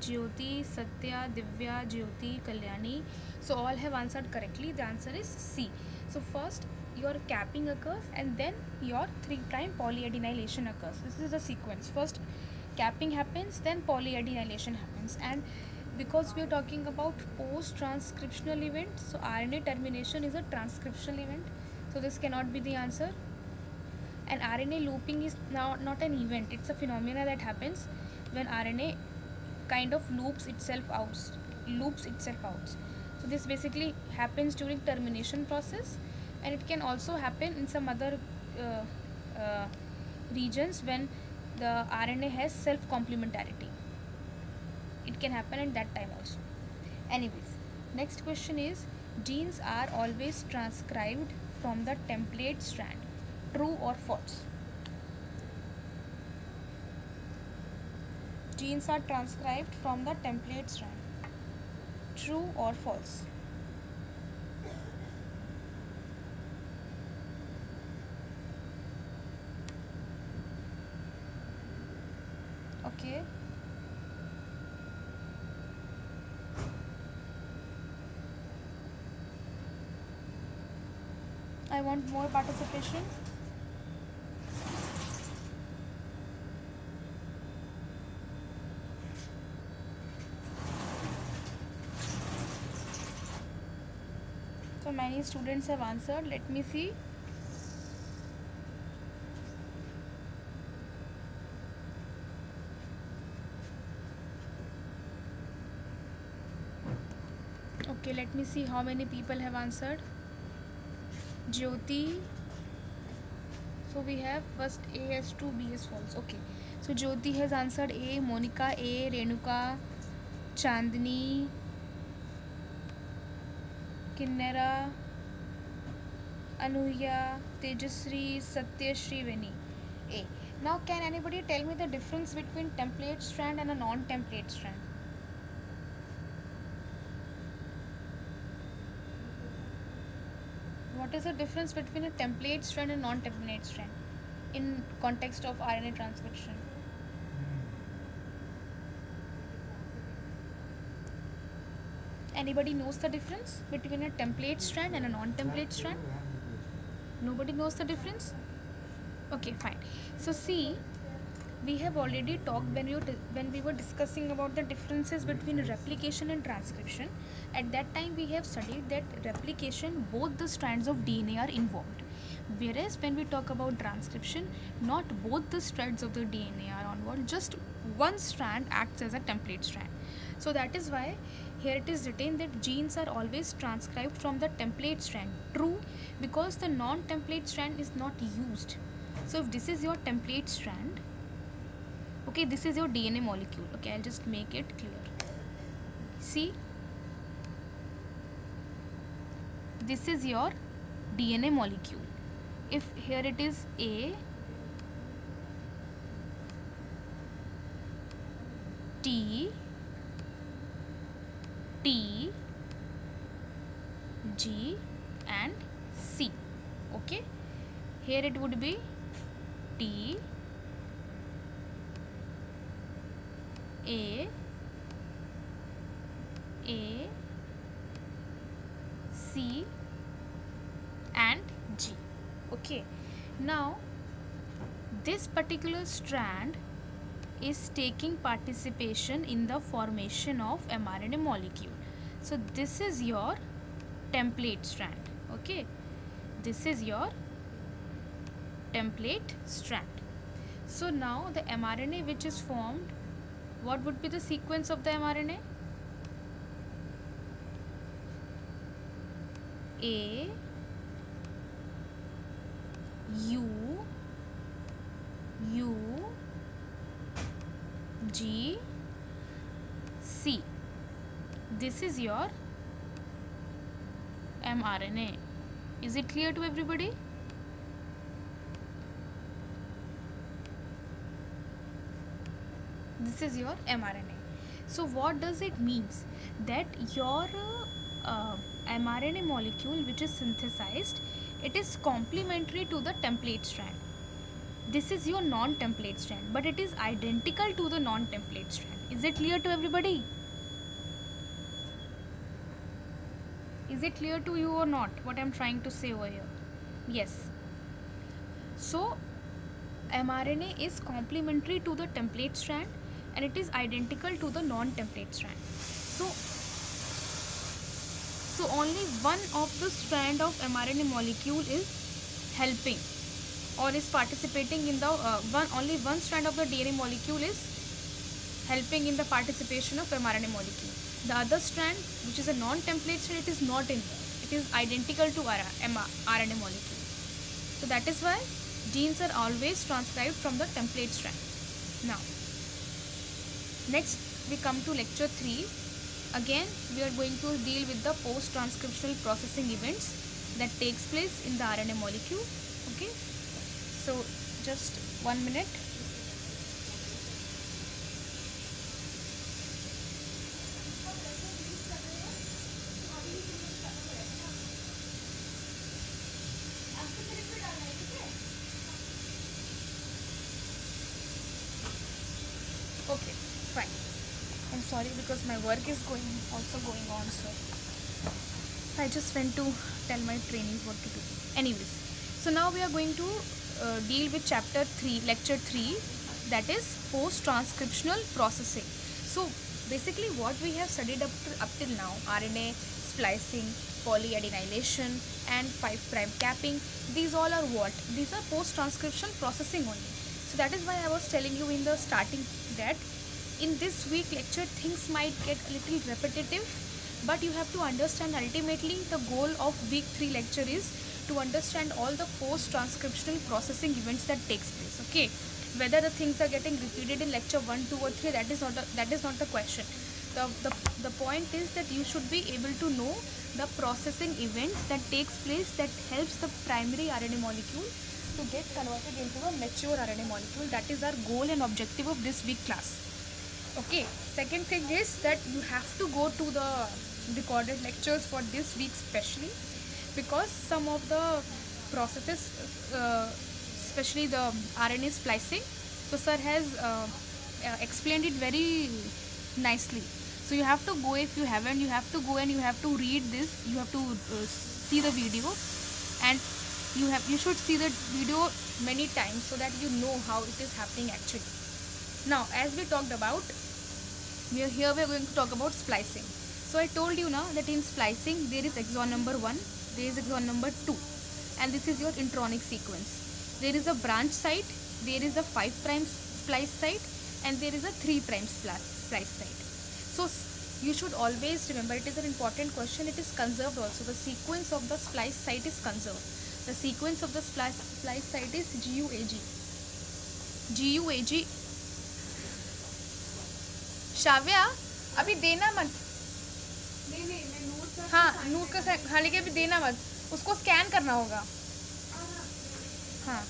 Jyoti Satya Divya Jyoti Kalyani. So all have answered correctly. The answer is C. So first your capping occurs and then your 3' polyadenylation occurs. This is the sequence. First capping happens, then polyadenylation happens, and because we are talking about post transcriptional event, so RNA termination is a transcriptional event, so this cannot be the answer. And RNA looping is now not an event, it's a phenomena that happens when RNA kind of loops itself out. So this basically happens during termination process, and it can also happen in some other uh, uh, regions when the RNA has self complementarity. It can happen at that time also. Anyways, next question is, genes are always transcribed from the template strand. True or false? Genes are transcribed from the template strand. True or false? Okay. I want more participation. So many students have answered. Let me see. Okay, let me see how many people have answered. Jyoti. So we have first A as true, B as false. Okay. So Jyoti has answered A, Monica A, Renuka, Chandni, Kinnera, Anuya, Tejasri, Satyasri, Veni. A. Now can anybody tell me the difference between template strand and a non-template strand? What is the difference between a template strand and non-template strand in context of RNA transcription? Anybody knows the difference between a template strand and a non-template strand? Nobody knows the difference? Okay, fine. So see, we have already talked when we were discussing about the differences between replication and transcription. At that time we have studied that replication, both the strands of DNA are involved, whereas when we talk about transcription, not both the strands of the DNA are involved, just one strand acts as a template strand. So that is why here it is written that genes are always transcribed from the template strand. True, because the non-template strand is not used. So if this is your template strand, okay, this is your DNA molecule. Okay, I'll just make it clear. See, this is your DNA molecule. If here it is A, T, T, G and C. Okay, here it would be T, A, A, C and G. Okay, now this particular strand is taking participation in the formation of mRNA molecule. So this is your template strand. Okay, this is your template strand. So now the mRNA which is formed, what would be the sequence of the mRNA? A, U, U, G, C. This is your mRNA. Is it clear to everybody? This is your mRNA. So what does it means? That your mRNA molecule which is synthesized, it is complementary to the template strand. This is your non-template strand, but it is identical to the non-template strand. Is it clear to everybody? Is it clear to you or not what I'm trying to say over here? Yes. So mRNA is complementary to the template strand and it is identical to the non-template strand. So only one of the strand of mRNA molecule is helping or is participating in the only one strand of the DNA molecule is helping in the participation of mRNA molecule. The other strand, which is a non-template strand, it is not in there. It is identical to RNA molecule. So that is why genes are always transcribed from the template strand. Now, next we come to lecture 3. Again, we are going to deal with the post-transcriptional processing events that takes place in the RNA molecule. Okay. So, just 1 minute. Okay, fine. I'm sorry because my work is also going on, so I just went to tell my trainees what to do. Anyways, so now we are going to deal with chapter 3, lecture 3, that is post-transcriptional processing. So basically what we have studied up till now, RNA splicing, polyadenylation and 5' capping, these all are what? These are post-transcription processing only. So that is why I was telling you in the starting that in this week lecture things might get a little repetitive, but you have to understand ultimately the goal of week 3 lecture is to understand all the post transcriptional processing events that takes place. Okay, whether the things are getting repeated in lecture 1, 2 or 3, that is not the question. The point is that you should be able to know the processing events that takes place that helps the primary RNA molecule to get converted into a mature RNA molecule. That is our goal and objective of this week class. Okay, second thing is that you have to go to the recorded lectures for this week especially, because some of the processes, especially the RNA splicing, so sir has explained it very nicely. So you have to go, if you haven't, you have to go and you have to read this, you have to see the video, and you should see the video many times so that you know how it is happening actually. Now, as we talked about, we are going to talk about splicing. So I told you now that in splicing there is exon number 1, there is exon number 2, and this is your intronic sequence. There is a branch site, there is a 5' splice site, and there is a 3' splice site. So you should always remember, it is an important question, it is conserved also. The sequence of the splice site is conserved. The sequence of the splice site is GUAG. GUAG. शाव्या, अभी देना मत. हाँ, note का हाँ, लेकिन अभी देना मत, उसको स्कैन करना होगा. हाँ.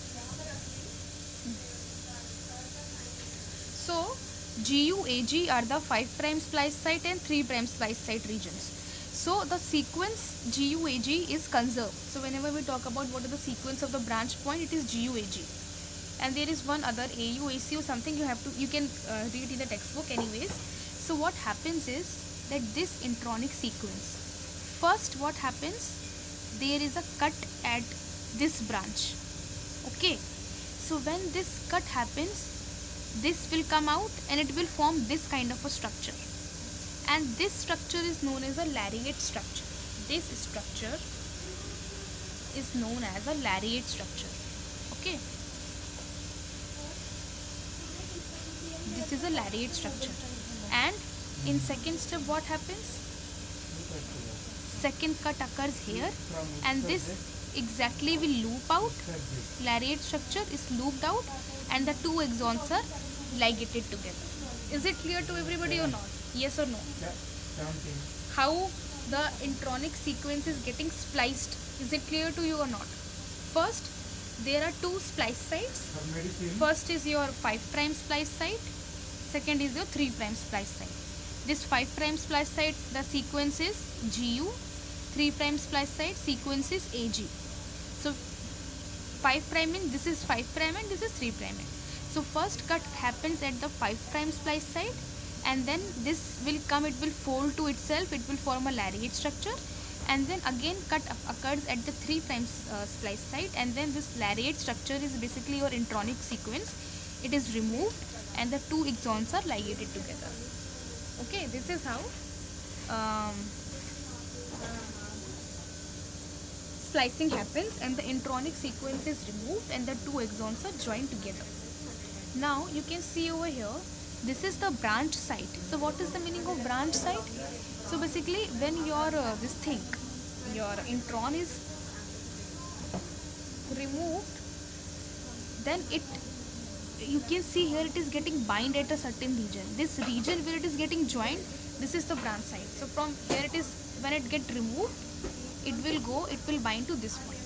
So GUAG are the 5' splice site and 3' splice site regions. So the sequence GUAG is conserved. So whenever we talk about what is the sequence of the branch point, it is GUAG. And there is one other AUAC or something you can read in the textbook anyways. So what happens is that this intronic sequence, first what happens, there is a cut at this branch. Okay, so when this cut happens, this will come out and it will form this kind of a structure, and this structure is known as a lariat structure. This structure is known as a lariat structure. Okay, this is a lariat structure. And in second step what happens? Second cut occurs here, and this exactly will loop out. Lariat structure is looped out, and the two axons are ligated together. Is it clear to everybody or not? Yes or no? How the intronic sequence is getting spliced? Is it clear to you or not? First, there are two splice sites. First is your 5' splice site, second is your 3' splice site. This 5' splice site, the sequence is GU, 3' splice site sequence is AG. So 5' means this is 5' and this is 3'. So first cut happens at the 5' splice site, and then this will come, it will fold to itself, it will form a lariat structure, and then again cut occurs at the 3' splice site, and then this lariat structure is basically your intronic sequence. It is removed and the two axons are ligated together. Okay, this is how splicing happens, and the intronic sequence is removed and the two axons are joined together. Now you can see over here, this is the branch site. So what is the meaning of branch site? So basically when your this thing, your intron is removed, then it, you can see here it is getting bind at a certain region. This region where it is getting joined, this is the branch site. So from here it is, when it get removed, it will go, it will bind to this point.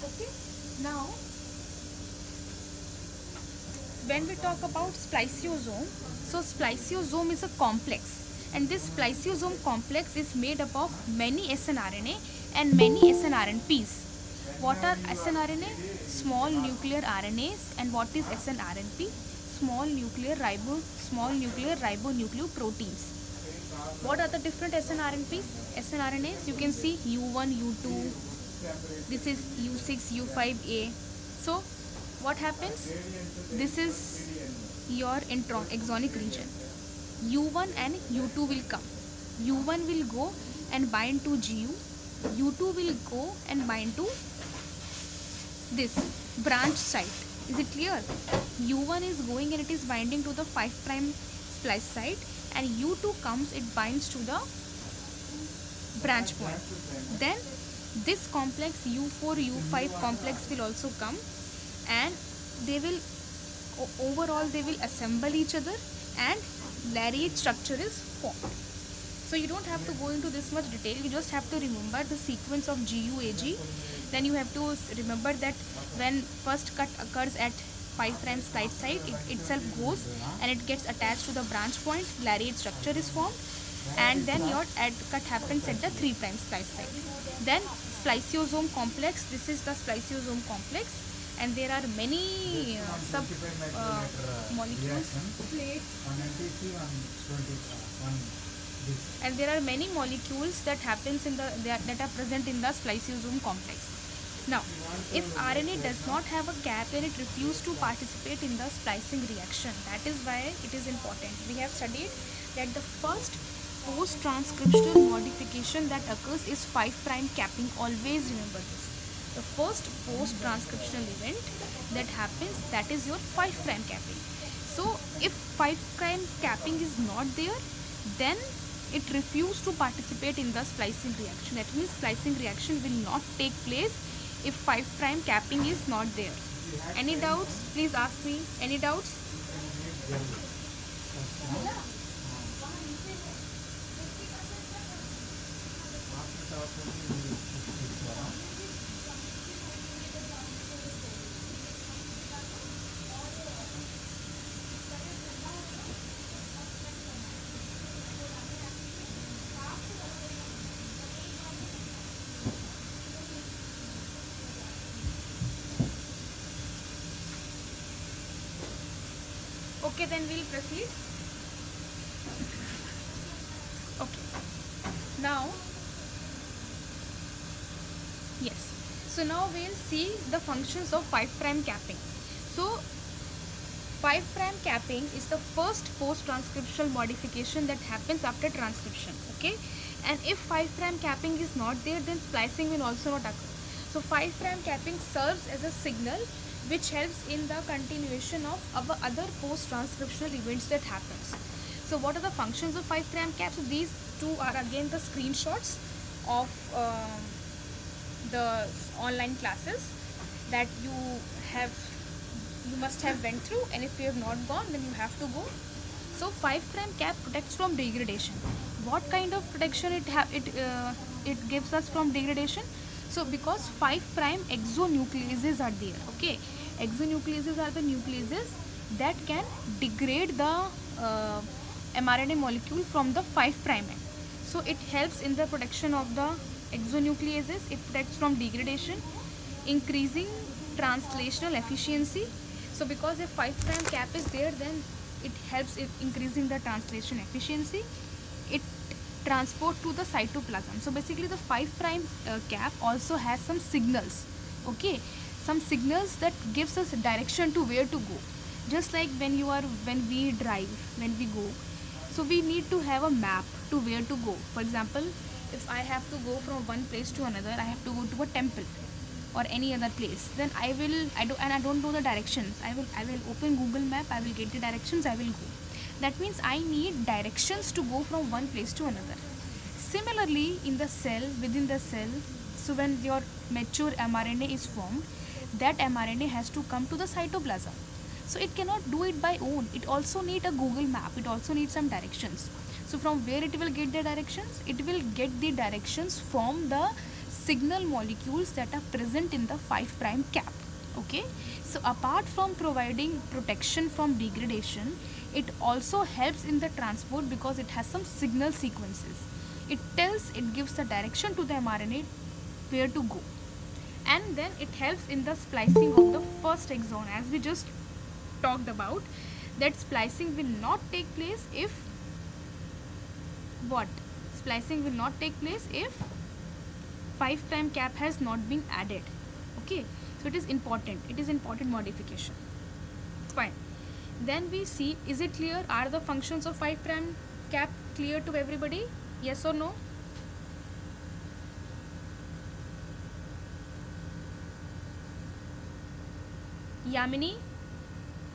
Okay, now when we talk about spliciosome, so spliciosome is a complex, and this spliciosome complex is made up of many snRNA and many snRNPs. What are snRNA? Small nuclear RNAs. And what is snRNP? Small nuclear ribonucleoproteins. What are the different snRNPs? snRNAs, you can see U1, U2, this is U6, U5A. So what happens? This is your intron exonic region. U1 and U2 will come. U1 will go and bind to GU. U2 will go and bind to this branch site. Is it clear? U1 is going and it is binding to the 5' splice site, and U2 comes, it binds to the branch point. Then this complex U4 U5 complex will also come, and they will overall they will assemble each other, and lariat structure is formed. So you don't have to go into this much detail, you just have to remember the sequence of GUAG. Then you have to remember that when first cut occurs at 5' splice site, it itself goes and it gets attached to the branch point, lariat structure is formed, and then your add cut happens at the 3' splice site. Then spliciosome complex, this is the spliciosome complex, and there are many sub molecules, and there are many molecules that happens in the that are present in the spliciosome complex. Now if RNA does not have a cap, then it refuses to participate in the splicing reaction. That is why it is important. We have studied that the first post transcriptional modification that occurs is 5' capping. Always remember this. The first post transcriptional event that happens, that is your 5' capping. So if 5' capping is not there, then it refuses to participate in the splicing reaction. That means splicing reaction will not take place if 5' capping is not there. Any doubts? Please ask me. Any doubts? Okay, then we'll proceed. Okay. Now, yes. So now we'll see the functions of 5' capping. So 5' capping is the first post transcriptional modification that happens after transcription. Okay, And if 5' capping is not there, then splicing will also not occur. So 5' capping serves as a signal which helps in the continuation of our other post-transcriptional events that happens. So what are the functions of 5' cap? So these two are again the screenshots of the online classes that have you must have went through, and if you have not gone, then you have to go. So 5' cap protects from degradation. What kind of protection it gives us from degradation? So because 5' exonucleases are there, okay, exonucleases are the nucleases that can degrade the uh, mRNA molecule from the 5' end. So it helps in the protection of the exonucleases. It protects from degradation, increasing translational efficiency. So because if 5' cap is there, then it helps in increasing the translation efficiency. It transport to the cytoplasm. So basically the 5' cap also has some signals, okay, some signals that gives us direction to where to go. Just like when we drive, when we go, so we need to have a map to where to go. For example, if I have to go from one place to another, I have to go to a temple or any other place, then I don't know the directions, I will open Google Map, I will get the directions, I will go. That means I need directions to go from one place to another. Similarly, in the cell, within the cell, so when your mature mRNA is formed, that mRNA has to come to the cytoplasm. So it cannot do it by own. It also need a Google map. It also needs some directions. So from where it will get the directions? It will get the directions from the signal molecules that are present in the 5' cap. Okay. So apart from providing protection from degradation, it also helps in the transport because it has some signal sequences. It gives the direction to the mRNA where to go, and then it helps in the splicing of the first exon, as we just talked about, that splicing will not take place if what? Splicing will not take place if 5' cap has not been added. Okay, so it is important modification. Fine. Then we see, is it clear? Are the functions of 5' cap clear to everybody? Yes or no? Yamini,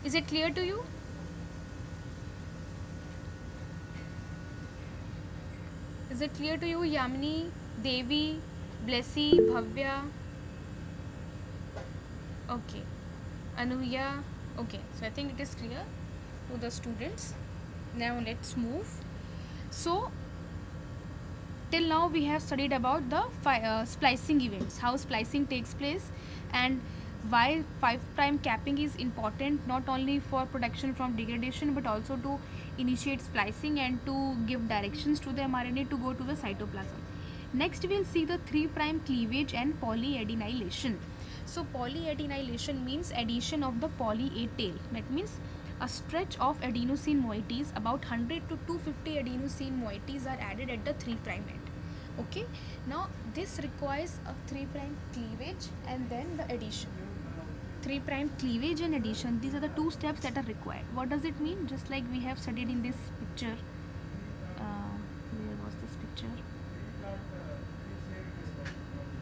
is it clear to you? Is it clear to you, Yamini, Devi, Blessy, Bhavya? Okay. Anuya. Okay, so I think it is clear to the students. Now let's move. So till now we have studied about the splicing events, how splicing takes place, and why 5' capping is important not only for protection from degradation but also to initiate splicing and to give directions to the mRNA to go to the cytoplasm. Next we'll see the 3' cleavage and polyadenylation. So polyadenylation means addition of the poly A tail. That means a stretch of adenosine moieties, about 100 to 250 adenosine moieties are added at the 3' end. Okay, now this requires a 3' cleavage and then the addition. 3' cleavage and addition, these are the two steps that are required. What does it mean? Just like we have studied in this picture. Where was this picture?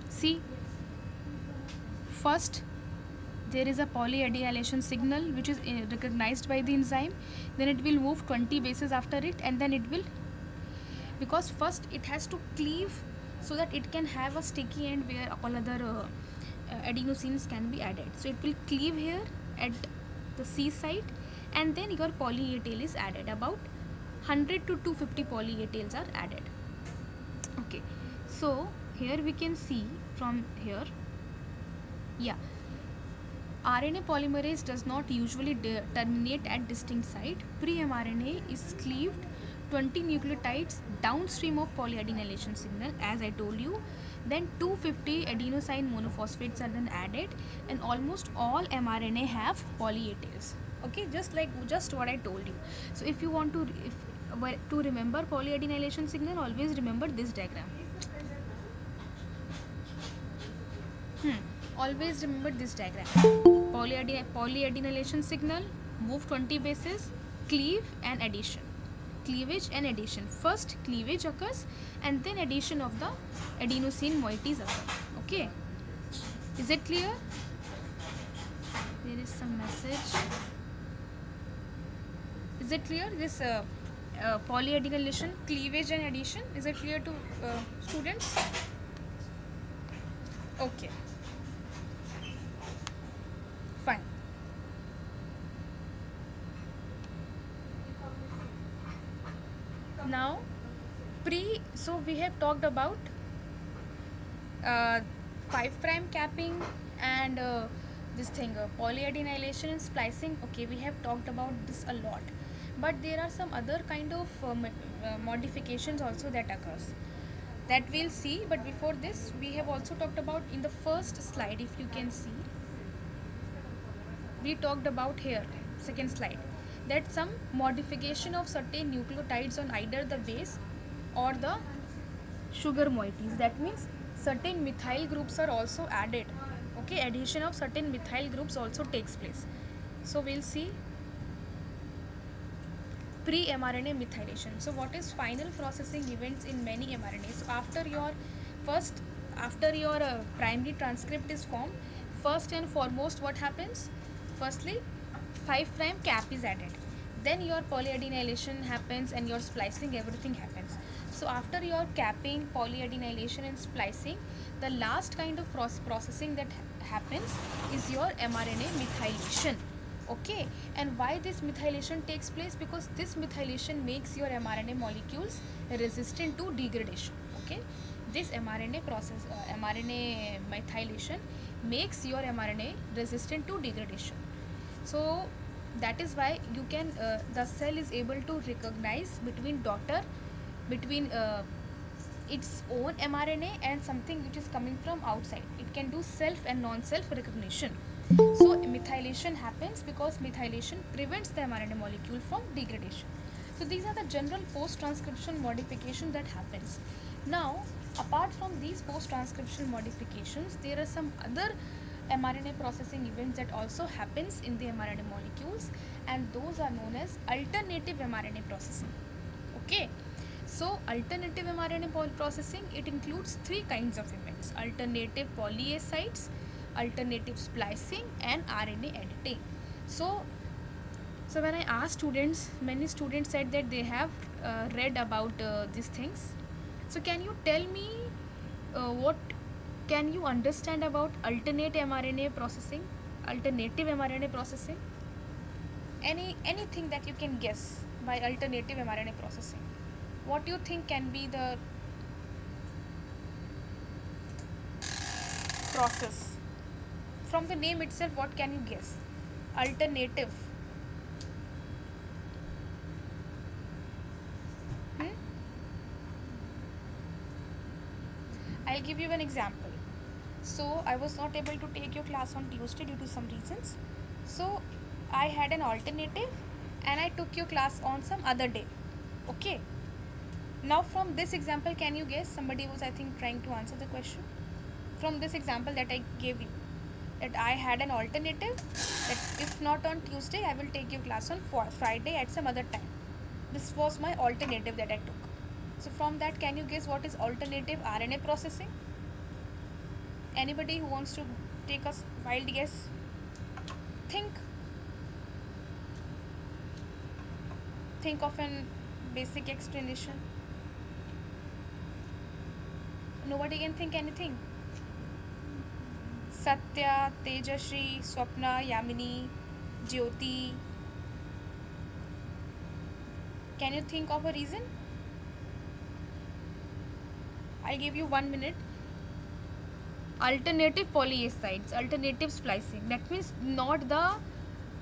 See, first there is a polyadenylation signal which is recognized by the enzyme, then it will move 20 bases after it, and then it will, because first it has to cleave so that it can have a sticky end where all other adenosines can be added. So it will cleave here at the C site, and then your poly A tail is added. About 100 to 250 poly A tails are added. Okay, so here we can see from here, yeah, RNA polymerase does not usually terminate at distinct site. Pre-mRNA is cleaved 20 nucleotides downstream of polyadenylation signal, as I told you. Then 250 adenosine monophosphates are then added, and almost all mRNA have poly A tails. Okay, just what I told you. So if you want to remember polyadenylation signal, always remember this diagram. Always remember this diagram. Polyadenylation signal, move 20 bases, cleave and addition. cleavage and addition. First cleavage occurs and then addition of the adenosine moieties occur. Okay, is it clear? There is some message. Is it clear, this polyadenylation, cleavage and addition? Is it clear to students? Okay, fine. Now so we have talked about uh, 5 prime capping and this thing, polyadenylation and splicing. Okay, we have talked about this a lot, but there are some other kind of modifications also that occurs, that we'll see. But before this, we have also talked about in the first slide, if you can see, we talked about here, second slide, that some modification of certain nucleotides on either the base or the sugar moieties. That means certain methyl groups are also added. Okay, addition of certain methyl groups also takes place. So we'll see pre-mRNA methylation. So what is final processing events in many mRNAs? So after your primary transcript is formed, first and foremost what happens? Firstly, 5 prime cap is added, then your polyadenylation happens and your splicing, everything happens. So after your capping, polyadenylation and splicing, the last kind of processing that happens is your mRNA methylation. Okay, and why this methylation takes place? Because this methylation makes your mRNA molecules resistant to degradation. Okay, this mRNA methylation makes your mRNA resistant to degradation. So that is why you can the cell is able to recognize between its own mRNA and something which is coming from outside. It can do self and non-self recognition. So methylation happens because methylation prevents the mRNA molecule from degradation. So these are the general post-transcription modification that happens. Now, apart from these post-transcription modifications, there are some other mRNA processing events that also happens in the mRNA molecules, and those are known as alternative mRNA processing. Okay, so alternative mRNA processing, it includes 3 kinds of events: alternative polyase sites, alternative splicing, and RNA editing. So when I asked students, many students said that they have read about these things. So can you tell me what can you understand about alternate mRNA processing, alternative mRNA processing? Anything that you can guess by alternative mRNA processing? What do you think can be the process? From the name itself, what can you guess? Alternative. Hmm? I'll give you an example. So I was not able to take your class on Tuesday due to some reasons. So I had an alternative and I took your class on some other day. Okay. Now from this example, can you guess? Somebody was, I think, trying to answer the question. From this example that I gave you, that I had an alternative, that if not on Tuesday, I will take your class on Friday at some other time. This was my alternative that I took. So from that, can you guess what is alternative RNA processing? Anybody who wants to take a wild guess? Think of an basic explanation. Nobody can think anything. Satya, Tejashri, Swapna, Yamini, Jyoti. Can you think of a reason? I'll give you 1 minute. Alternative polyase sites, alternative splicing. That means not the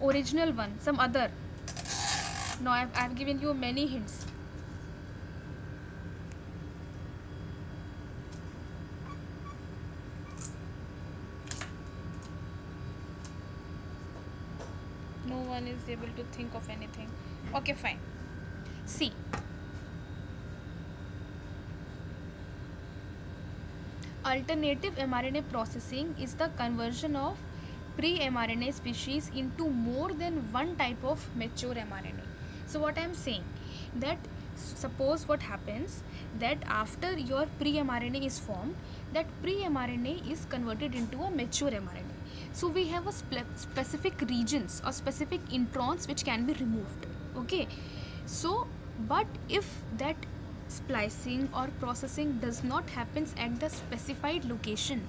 original one, some other. Now I've given you many hints. No one is able to think of anything. Okay, fine. See, alternative mRNA processing is the conversion of pre-mRNA species into more than one type of mature mRNA. So what I am saying, that suppose what happens that after your pre-mRNA is formed, that pre-mRNA is converted into a mature mRNA. So we have a specific regions or specific introns which can be removed. Okay, so but if that splicing or processing does not happens at the specified location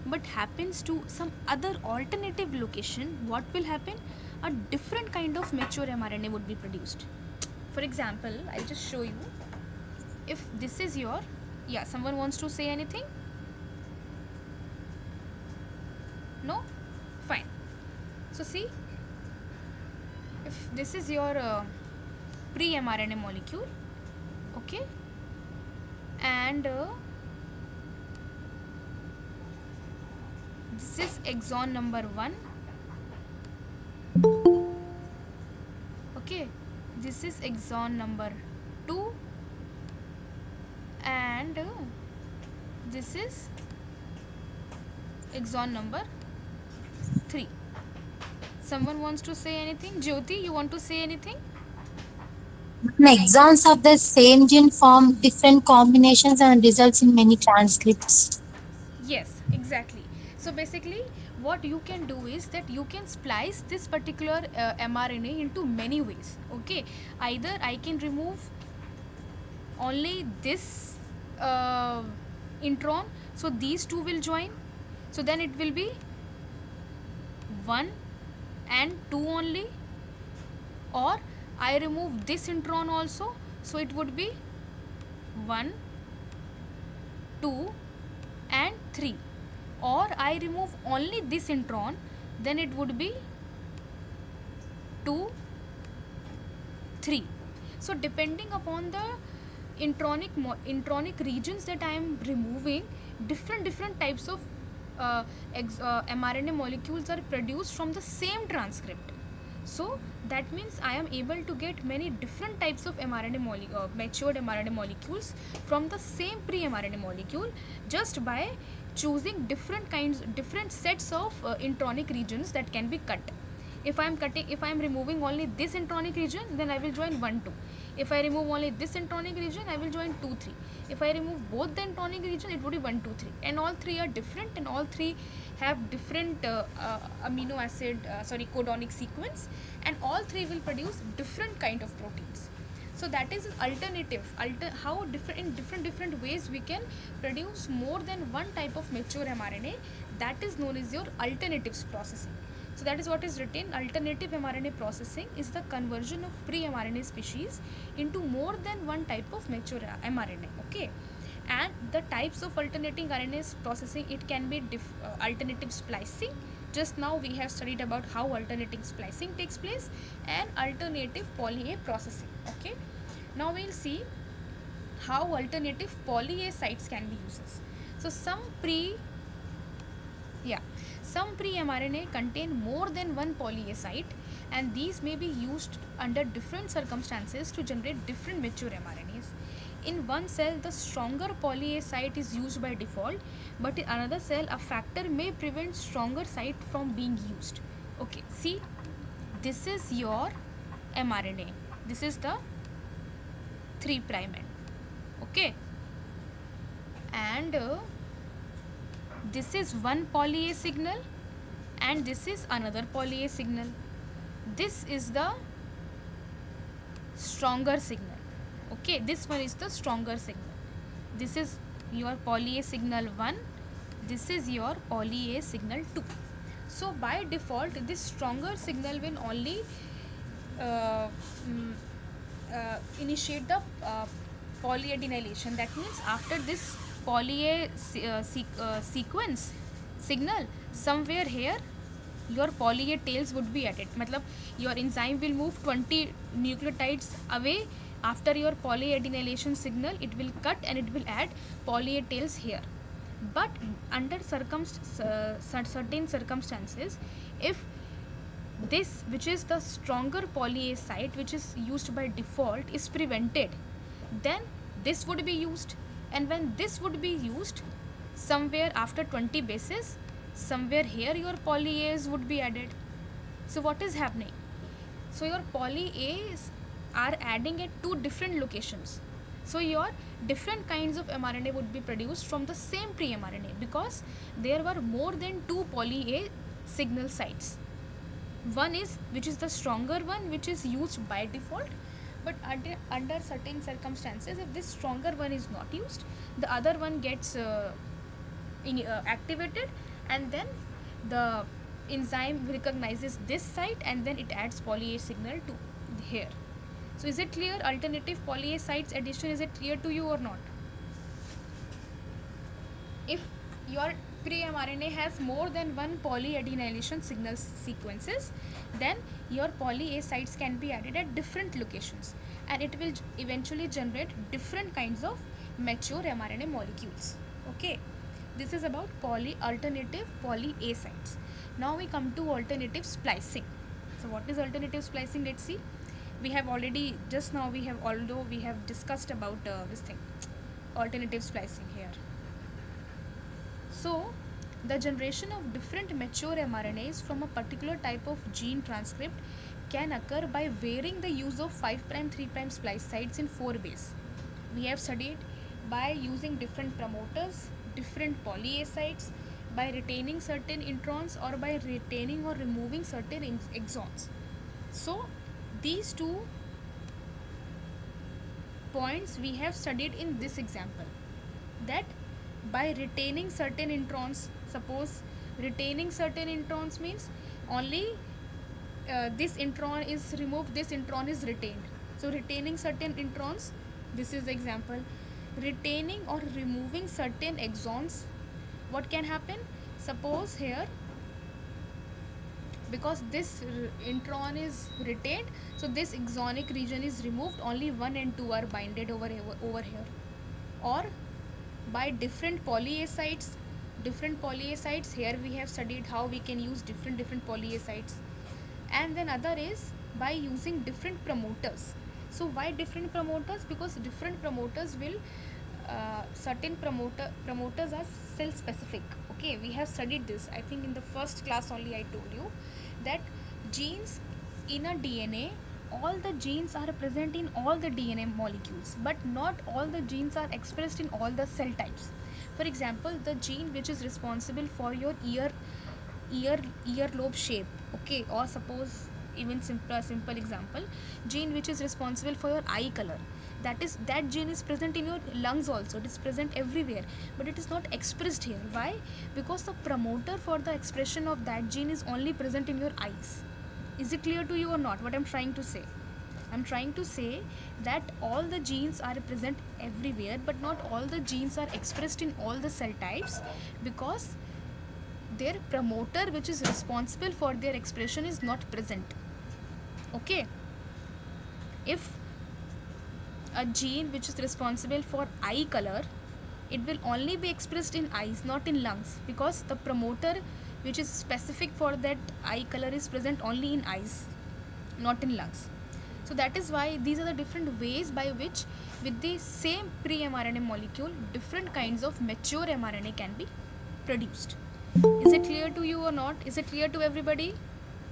but happens to some other alternative location, what will happen? A different kind of mature mRNA would be produced. For example, I'll just show you. If this is your, yeah, someone wants to say anything? No? Fine. So see, if this is your pre-mRNA molecule, okay, and this is exon number 1, okay, this is exon number 2, and this is exon number 3. Someone wants to say anything? Jyoti, you want to say anything? Exons of the same gene form different combinations and results in many transcripts. Yes, exactly. So basically, what you can do is that you can splice this particular mRNA into many ways. Okay, either I can remove only this intron, so these two will join. So then it will be 1 and 2 only, or I remove this intron also, so it would be 1, 2 and 3, or I remove only this intron, then it would be 2, 3. So depending upon the intronic regions that I am removing, different types of mRNA molecules are produced from the same transcript. So that means I am able to get many different types of matured mRNA molecules from the same pre-mRNA molecule, just by choosing different sets of intronic regions that can be cut. If I am removing only this intronic region, then I will join 1, 2. If I remove only this intronic region, I will join 2, 3. If I remove both the intronic region, it would be 1, 2, 3. And all three are different, and all three have different amino acid, codonic sequence, and all three will produce different kind of proteins. So that is an alternative. How different ways we can produce more than one type of mature mRNA. That is known as your alternatives processing. So that is what is written. Alternative mRNA processing is the conversion of pre-mRNA species into more than one type of mature mRNA. Okay, and the types of alternating RNA processing, it can be alternative splicing. Just now we have studied about how alternating splicing takes place, and alternative poly A processing. Okay, now we'll see how alternative poly A sites can be used. So some pre-mRNA contain more than one poly A site, and these may be used under different circumstances to generate different mature mRNAs. In one cell, the stronger poly A site is used by default, but in another cell, a factor may prevent stronger site from being used. Okay, see, this is your mRNA. This is the 3' end. Okay, and this is one poly A signal, and this is another poly A signal. This is the stronger signal. Okay, this one is the stronger signal. This is your poly A signal 1, this is your poly A signal 2. So by default, this stronger signal will only uh, mm, initiate the polyadenylation. That means after this poly A sequence signal, somewhere here your poly A tails would be added. Matlab, your enzyme will move 20 nucleotides away. After your polyadenylation signal, it will cut and it will add poly A tails here. But under certain circumstances, if this, which is the stronger poly A site, which is used by default, is prevented, then this would be used. And when this would be used, somewhere after 20 bases, somewhere here your poly A's would be added. So what is happening? So your poly A's are adding at two different locations. So your different kinds of mRNA would be produced from the same pre-mRNA because there were more than 2 poly A signal sites. One is, which is the stronger one, which is used by default, but under certain circumstances, if this stronger one is not used, the other one gets activated, and then the enzyme recognizes this site and then it adds poly A signal to here. So is it clear? Alternative poly A sites addition, is it clear to you or not? If your pre-mRNA has more than one polyadenylation signal sequences, then your poly A sites can be added at different locations and it will eventually generate different kinds of mature mRNA molecules. Okay, this is about alternative poly A sites. Now we come to alternative splicing. So what is alternative splicing? Let's see. We have already just now we have discussed about this thing, alternative splicing here. So, the generation of different mature mRNAs from a particular type of gene transcript can occur by varying the use of 5' 3' splice sites in 4 ways. We have studied by using different promoters, different poly A sites, by retaining certain introns, or by retaining or removing certain exons. So, these two points we have studied in this example, that by retaining certain introns, suppose retaining certain introns means only this intron is removed, this intron is retained. So retaining certain introns, this is the example. Retaining or removing certain exons, what can happen? Suppose here, because this intron is retained, so this exonic region is removed, only 1 and 2 are binded over here. Or by different poly A sites, here we have studied how we can use different poly A sites. And then other is by using different promoters. So why different promoters? Because different promoters will certain promoters are cell specific. Okay, we have studied this, I think in the first class only. I told you that genes in a DNA, all the genes are present in all the DNA molecules, but not all the genes are expressed in all the cell types. For example, the gene which is responsible for your earlobe shape, okay, or suppose even simple example, gene which is responsible for your eye color, that gene is present in your lungs also, it is present everywhere, but it is not expressed here. Why? Because the promoter for the expression of that gene is only present in your eyes. Is it clear to you or not what I'm trying to say? I'm trying to say that all the genes are present everywhere, but not all the genes are expressed in all the cell types, because their promoter which is responsible for their expression is not present. Okay, if a gene which is responsible for eye color, it will only be expressed in eyes, not in lungs, because the promoter which is specific for that eye color is present only in eyes, not in lungs. So that is why these are the different ways by which with the same pre-mRNA molecule different kinds of mature mRNA can be produced. Is it clear to you or not? Is it clear to everybody?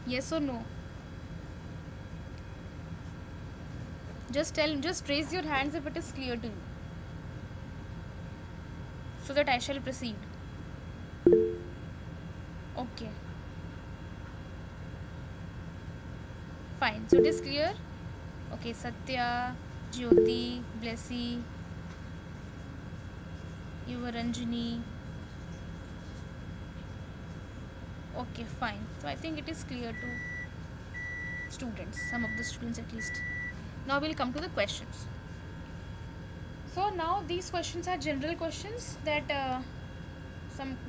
Yes or no? Just raise your hands if it is clear to you, so that I shall proceed. Okay, fine. So it is clear. Okay, Satya, Jyoti, Blessy, Yuvaranjini. Okay, fine. So I think it is clear to students, some of the students at least. Now we'll come to the questions. So now these questions are general questions that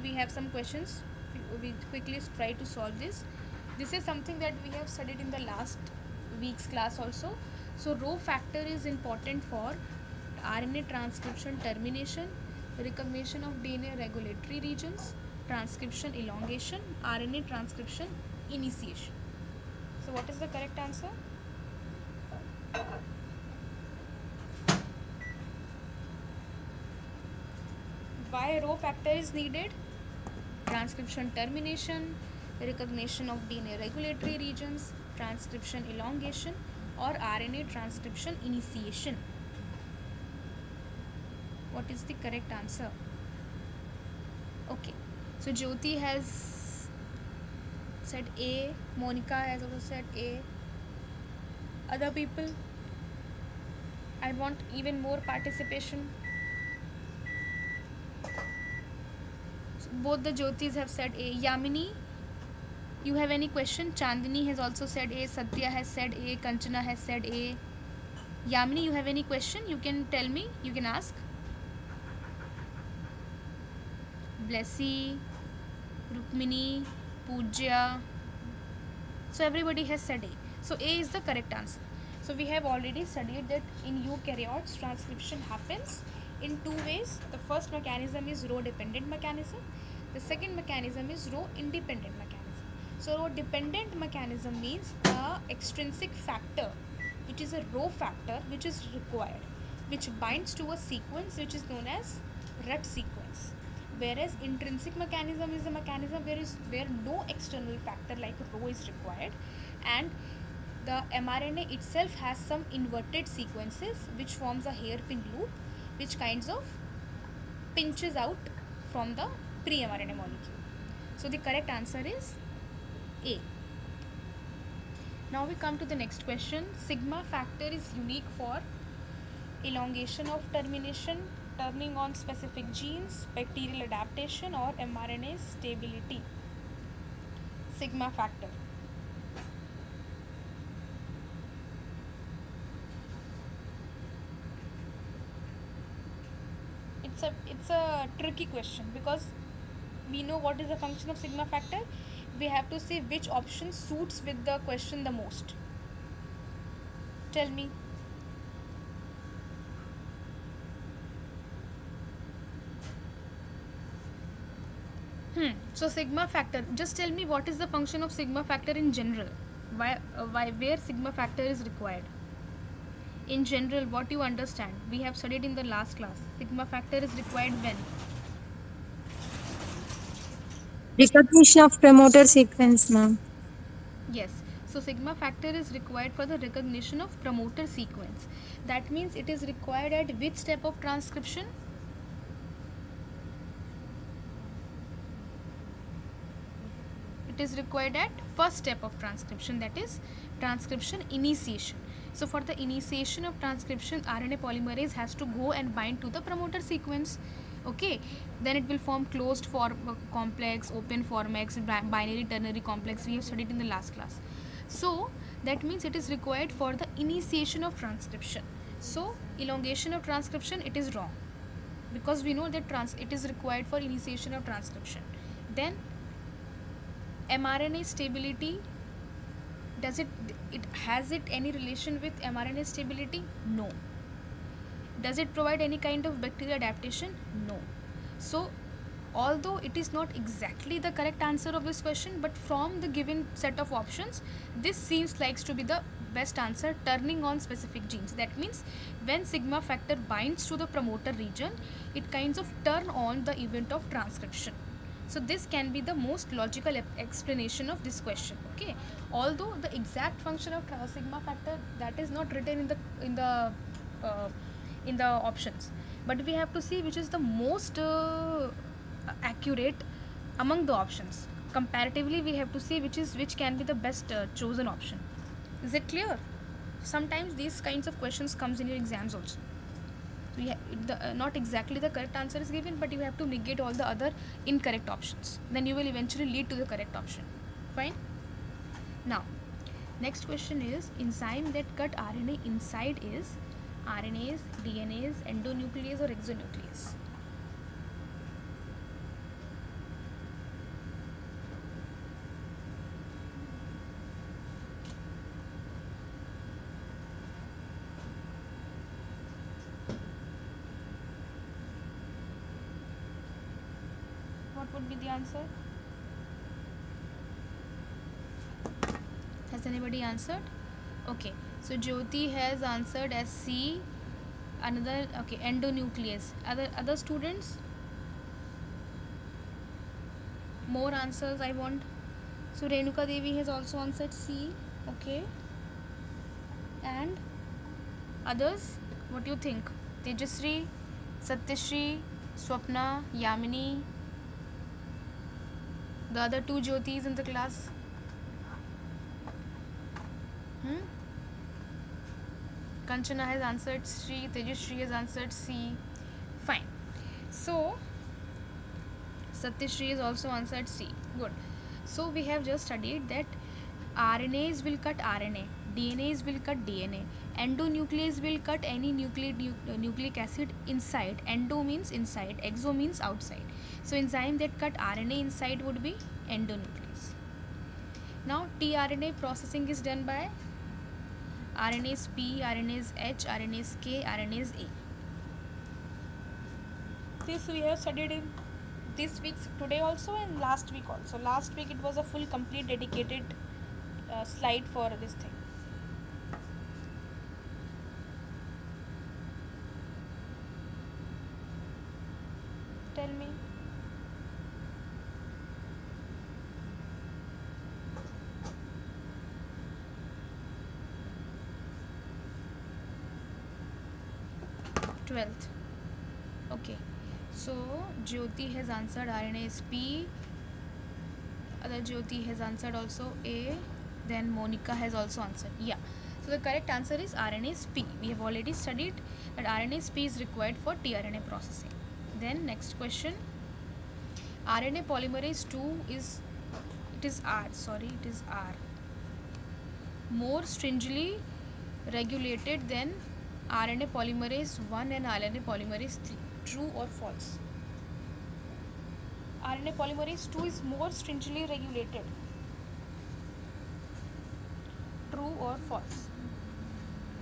we have some questions. We quickly try to solve this. This is something that we have studied in the last week's class also. So rho factor is important for RNA transcription termination, recognition of DNA regulatory regions, transcription elongation, RNA transcription initiation. So what is the correct answer? Why rho factor is needed? Transcription termination, recognition of DNA regulatory regions, transcription elongation, or RNA transcription initiation. What is the correct answer? Okay, so Jyoti has said A, Monica has also said A. Other people, I want even more participation. So both the Jyotis have said A. Yamini, you have any question? Chandini has also said A. Satya has said A. Kanchana has said A. Yamini, you have any question? You can tell me. You can ask. Blessy, Rukmini, Pooja. So everybody has said A. So A is the correct answer. So we have already studied that in eukaryotes transcription happens in two ways. The first mechanism is row dependent mechanism. The second mechanism is row independent mechanism. So row dependent mechanism means the extrinsic factor, which is a row factor which is required, which binds to a sequence which is known as rut sequence. Whereas intrinsic mechanism is a mechanism where no external factor like row is required, and the mRNA itself has some inverted sequences which forms a hairpin loop which kinds of pinches out from the pre-mRNA molecule. So the correct answer is A. Now we come to the next question. Sigma factor is unique for elongation of termination, turning on specific genes, bacterial adaptation, or mRNA stability. Sigma factor. It's a tricky question because we know what is the function of sigma factor. We have to see which option suits with the question the most. Tell me. So sigma factor. Just tell me what is the function of sigma factor in general. Why where sigma factor is required? In general, what you understand? We have studied in the last class. Sigma factor is required when? Recognition of promoter sequence, ma'am. Yes. So sigma factor is required for the recognition of promoter sequence. That means it is required at which step of transcription? It is required at first step of transcription, that is transcription initiation. So for the initiation of transcription, RNA polymerase has to go and bind to the promoter sequence. Okay, then it will form closed form complex, open formex, binary ternary complex. We have studied in the last class. So that means it is required for the initiation of transcription. So elongation of transcription, it is wrong because we know that it is required for initiation of transcription. Then mRNA stability, does it has it any relation with mRNA stability? No. Does it provide any kind of bacterial adaptation? No. So although it is not exactly the correct answer of this question, but from the given set of options, this seems likes to be the best answer, turning on specific genes. That means when sigma factor binds to the promoter region, it kinds of turn on the event of transcription. So this can be the most logical explanation of this question. Okay, although the exact function of sigma factor, that is not written uh, in the options, but we have to see which is the most accurate among the options. Comparatively, we have to see which can be the best chosen option. Is it clear? Sometimes these kinds of questions comes in your exams also. So not exactly the correct answer is given, but you have to negate all the other incorrect options. Then you will eventually lead to the correct option. Fine. Now, next question is enzyme that cut RNA inside is RNase, DNase, endonuclease, or exonuclease. What would be the answer? Has anybody answered? Okay, so Jyoti has answered as C. Another, okay, endonuclease. Other students, more answers I want. So Renuka Devi has also answered C. Okay, and others, what do you think? Tejasri, Satyashri, Swapna, Yamini, the other two Jyotis in the class. Kanchana has answered C. Tejashree has answered C. Fine. So Satyashri has also answered C. Good. So we have just studied that RNAs will cut RNA, DNAs will cut DNA, endonuclease will cut any nucleic acid inside. Endo means inside, exo means outside. So enzyme that cut RNA inside would be endonuclease. Now tRNA processing is done by RNase P, RNase H, RNase K, RNase A. This we have studied in this week's today also and last week also. Last week it was a full complete dedicated slide for this thing. Tell me. Twelfth. Okay. So Jyoti has answered RNase P. Other Jyoti has answered also A. Then Monica has also answered. Yeah. So the correct answer is RNase P. We have already studied that RNase P is required for tRNA processing. Then next question. RNA polymerase 2 is R. More stringently regulated than RNA polymerase 1 and RNA polymerase 3. True or false? RNA polymerase 2 is more stringently regulated. True or false?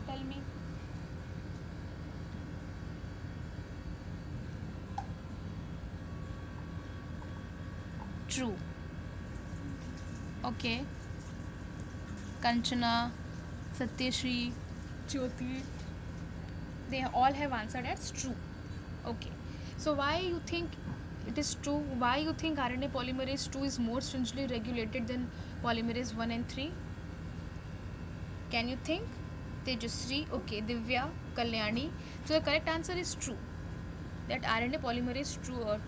Tell me. True. Okay. Kanchana, Satyashri, Jyoti, they all have answered as true. Okay. So why you think it is true? Why you think RNA polymerase 2 is more stringently regulated than polymerase 1 and 3? Can you think? Tejasri, okay, Divya, Kalyani. So the correct answer is true. That RNA polymerase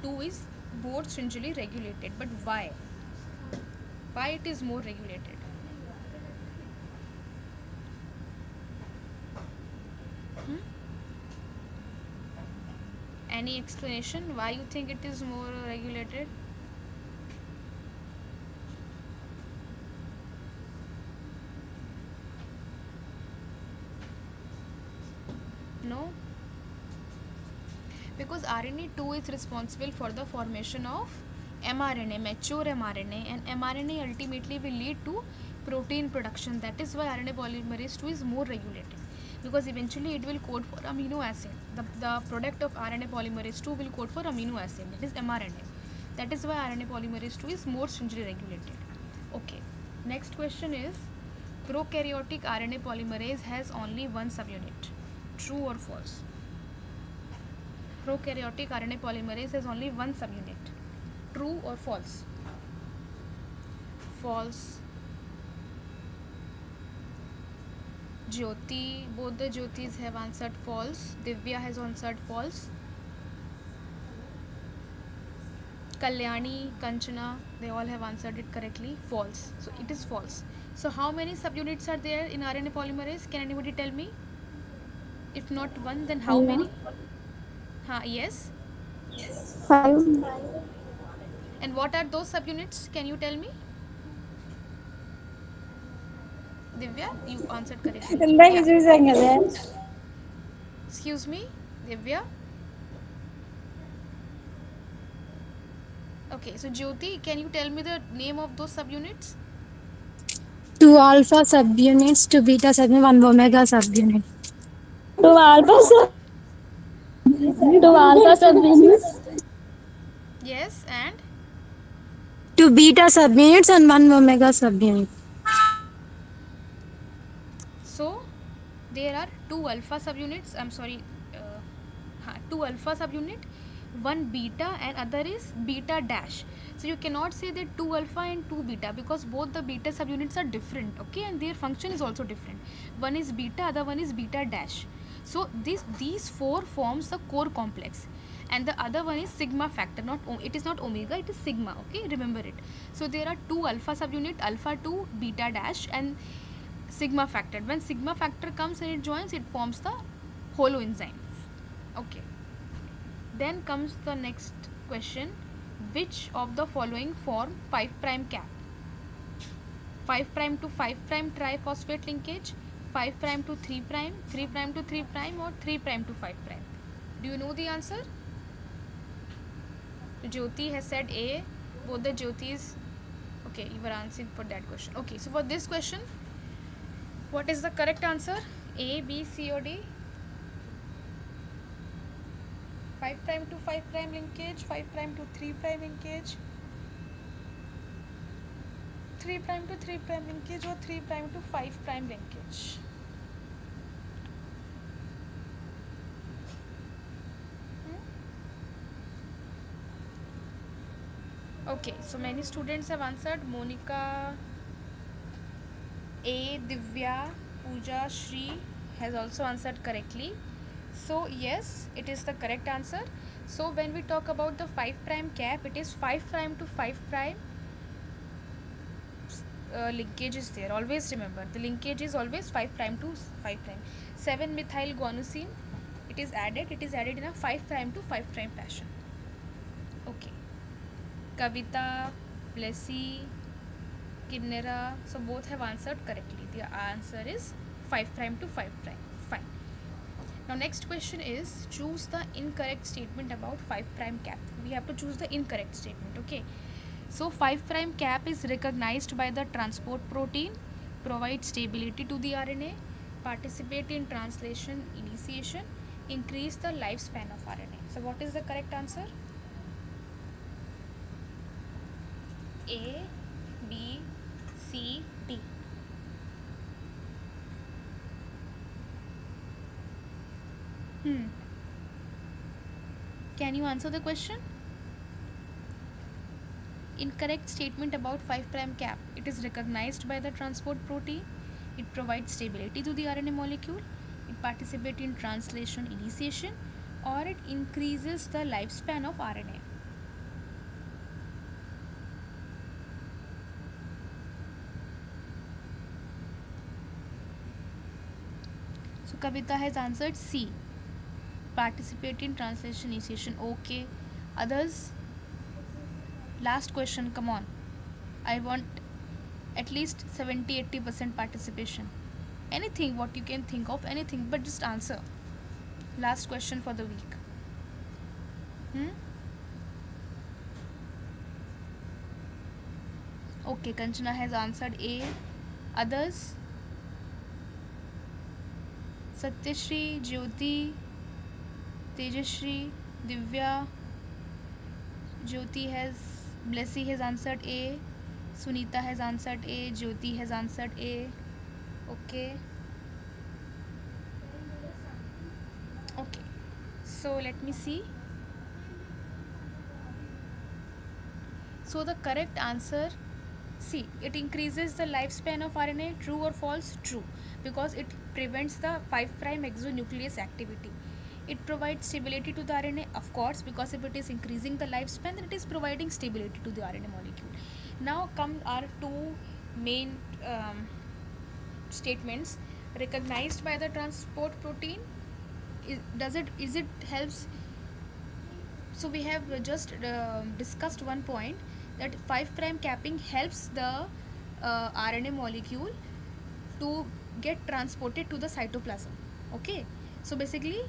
2 is more stringently regulated. But why? Why it is more regulated? Any explanation why you think it is more regulated? No? Because RNA2 is responsible for the formation of mRNA, mature mRNA, and mRNA ultimately will lead to protein production. That is why RNA polymerase 2 is more regulated, because eventually it will code for amino acid. The product of RNA polymerase 2 will code for amino acid, that is mRNA. That is why RNA polymerase 2 is more stringently regulated. Okay, next question is prokaryotic RNA polymerase has only one subunit. True or false? Prokaryotic RNA polymerase has only one subunit. True or false? False. Jyoti, both the Jyotis have answered false. Divya has answered false. Kalyani, Kanchana, they all have answered it correctly. False. So it is false. So how many subunits are there in RNA polymerase? Can anybody tell me? If not one, then how many? Yes. 5. And what are those subunits? Can you tell me? Divya, you answered correctly. ఇందాక Yeah. చూసాం కదా. Excuse me, Divya. Okay, so Jyoti, can you tell me the name of those subunits? 2 alpha subunits, 2 beta subunit, 1 omega subunit. 2 alpha subunits. Yes, and 2 beta subunits and 1 omega subunit. so there are two alpha subunits. I'm sorry, two alpha subunit, one beta, and other is beta dash. So you cannot say that two alpha and two beta, because both the beta subunits are different. Okay, and their function is also different. One is beta, other one is beta dash. So these four forms the core complex, and the other one is sigma factor. It is not omega, it is sigma. Okay, remember it. So there are two alpha subunit, alpha 2, beta dash, and sigma factor. When sigma factor comes and it joins, it forms the holoenzyme. Okay. Then comes the next question: which of the following form 5 prime cap? 5 prime to 5 prime triphosphate linkage, 5 prime to 3 prime, 3 prime to 3 prime, or 3 prime to 5 prime? Do you know the answer? Jyoti has said A. Both the Jyotis. Okay, you were answering for that question. Okay, so for this question, what is the correct answer? A, B, C, or D? 5 prime to 5 prime linkage, 5 prime to 3 prime linkage, 3 prime to 3 prime linkage, or 3 prime to 5 prime linkage? Okay, so many students have answered. Monica, A, Divya, Pooja, Shri has also answered correctly. So yes, it is the correct answer. So when we talk about the 5 prime cap, it is 5 prime to 5 prime linkage is there. Always remember, the linkage is always 5 prime to 5 prime. 7 methyl guanosine, it is added in a 5 prime to 5 prime fashion. Okay. Kavita, Blessy, Kinnera, so both have answered correctly. The answer is 5 prime to 5 prime. Fine. Now next question is, choose the incorrect statement about 5 prime cap. We have to choose the incorrect statement. Okay. So 5 prime cap is recognized by the transport protein, provide stability to the RNA, participate in translation initiation, increase the lifespan of RNA. So what is the correct answer? A, B, C, D. Can you answer the question? Incorrect statement about 5 prime cap. It is recognized by the transport protein. It provides stability to the RNA molecule. It participates in translation initiation, or it increases the lifespan of RNA. So Kavita has answered C. Participate in translation initiation. Okay. Others? Last question. Come on. I want at least 70-80% participation. Anything what you can think of, anything, but just answer. Last question for the week. Okay, Kanchana has answered A. Others? Satyashri, Jyoti, Tejashri, Divya, Jyoti has, Blessy has answered A. Sunita has answered A. Jyoti has answered A. Okay. Okay. So let me see. So the correct answer, see, it increases the lifespan of RNA. True or false? True, because it prevents the 5 prime exonuclease activity. It provides stability to the RNA, of course, because if it is increasing the lifespan, then it is providing stability to the RNA molecule. Now come our two main statements. Recognized by the transport protein, is it helps. So we have just discussed one point, that 5 prime capping helps the RNA molecule to get transported to the cytoplasm. Okay, so basically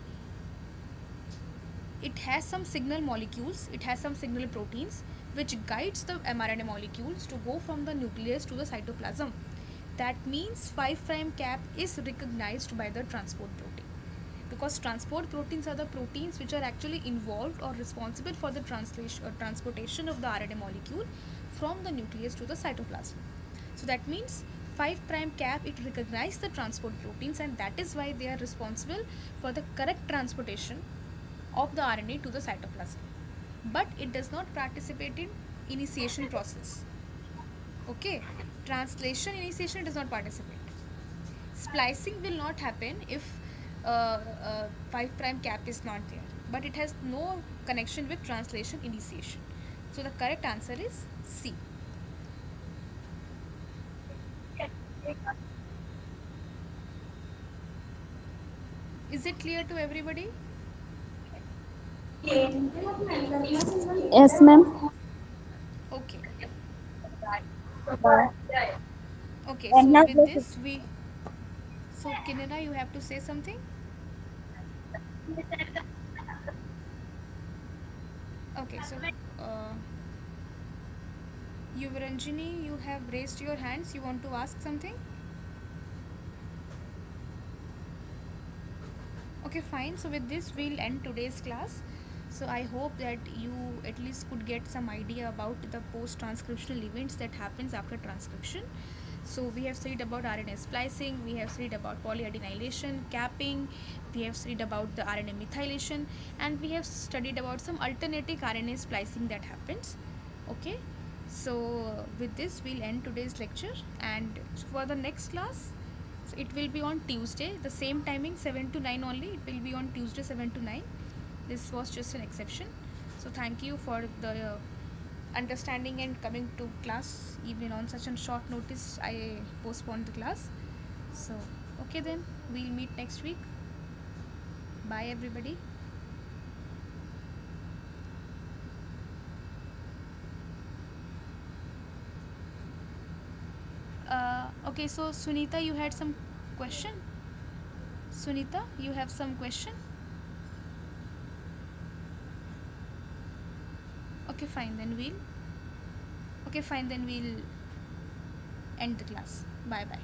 it has some signal molecules, it has some signal proteins which guides the mRNA molecules to go from the nucleus to the cytoplasm. That means 5 prime cap is recognized by the transport protein, because transport proteins are the proteins which are actually involved or responsible for the translation or transportation of the RNA molecule from the nucleus to the cytoplasm. So that means 5 prime cap, it recognizes the transport proteins, and that is why they are responsible for the correct transportation of the RNA to the cytoplasm. But it does not participate in initiation process. Okay, translation initiation does not participate. Splicing will not happen if 5 prime cap is not there, but it has no connection with translation initiation. So the correct answer is C. Is it clear to everybody? Yes, ma'am. Okay. Okay, so with this we, so Kinera, you have to say something. Okay, so uh, Yuvaranjini, you have raised your hands, you want to ask something? Okay, fine. So with this we'll end today's class. So I hope that you at least could get some idea about the post transcriptional events that happens after transcription. So we have studied about RNA splicing, we have studied about polyadenylation, capping, we have studied about the RNA methylation, and we have studied about some alternating RNA splicing that happens. Okay, so with this we'll end today's lecture, and for the next class, so it will be on Tuesday, the same timing, 7 to 9 only. It will be on Tuesday, 7 to 9. This was just an exception. So thank you for the understanding and coming to class. Even on such a short notice, I postponed the class. So, okay then, we'll meet next week. Bye everybody. Okay, so Sunita, you had some question? Sunita, you have some question? Okay, fine, then we'll okay, fine, then we'll end the class. Bye bye.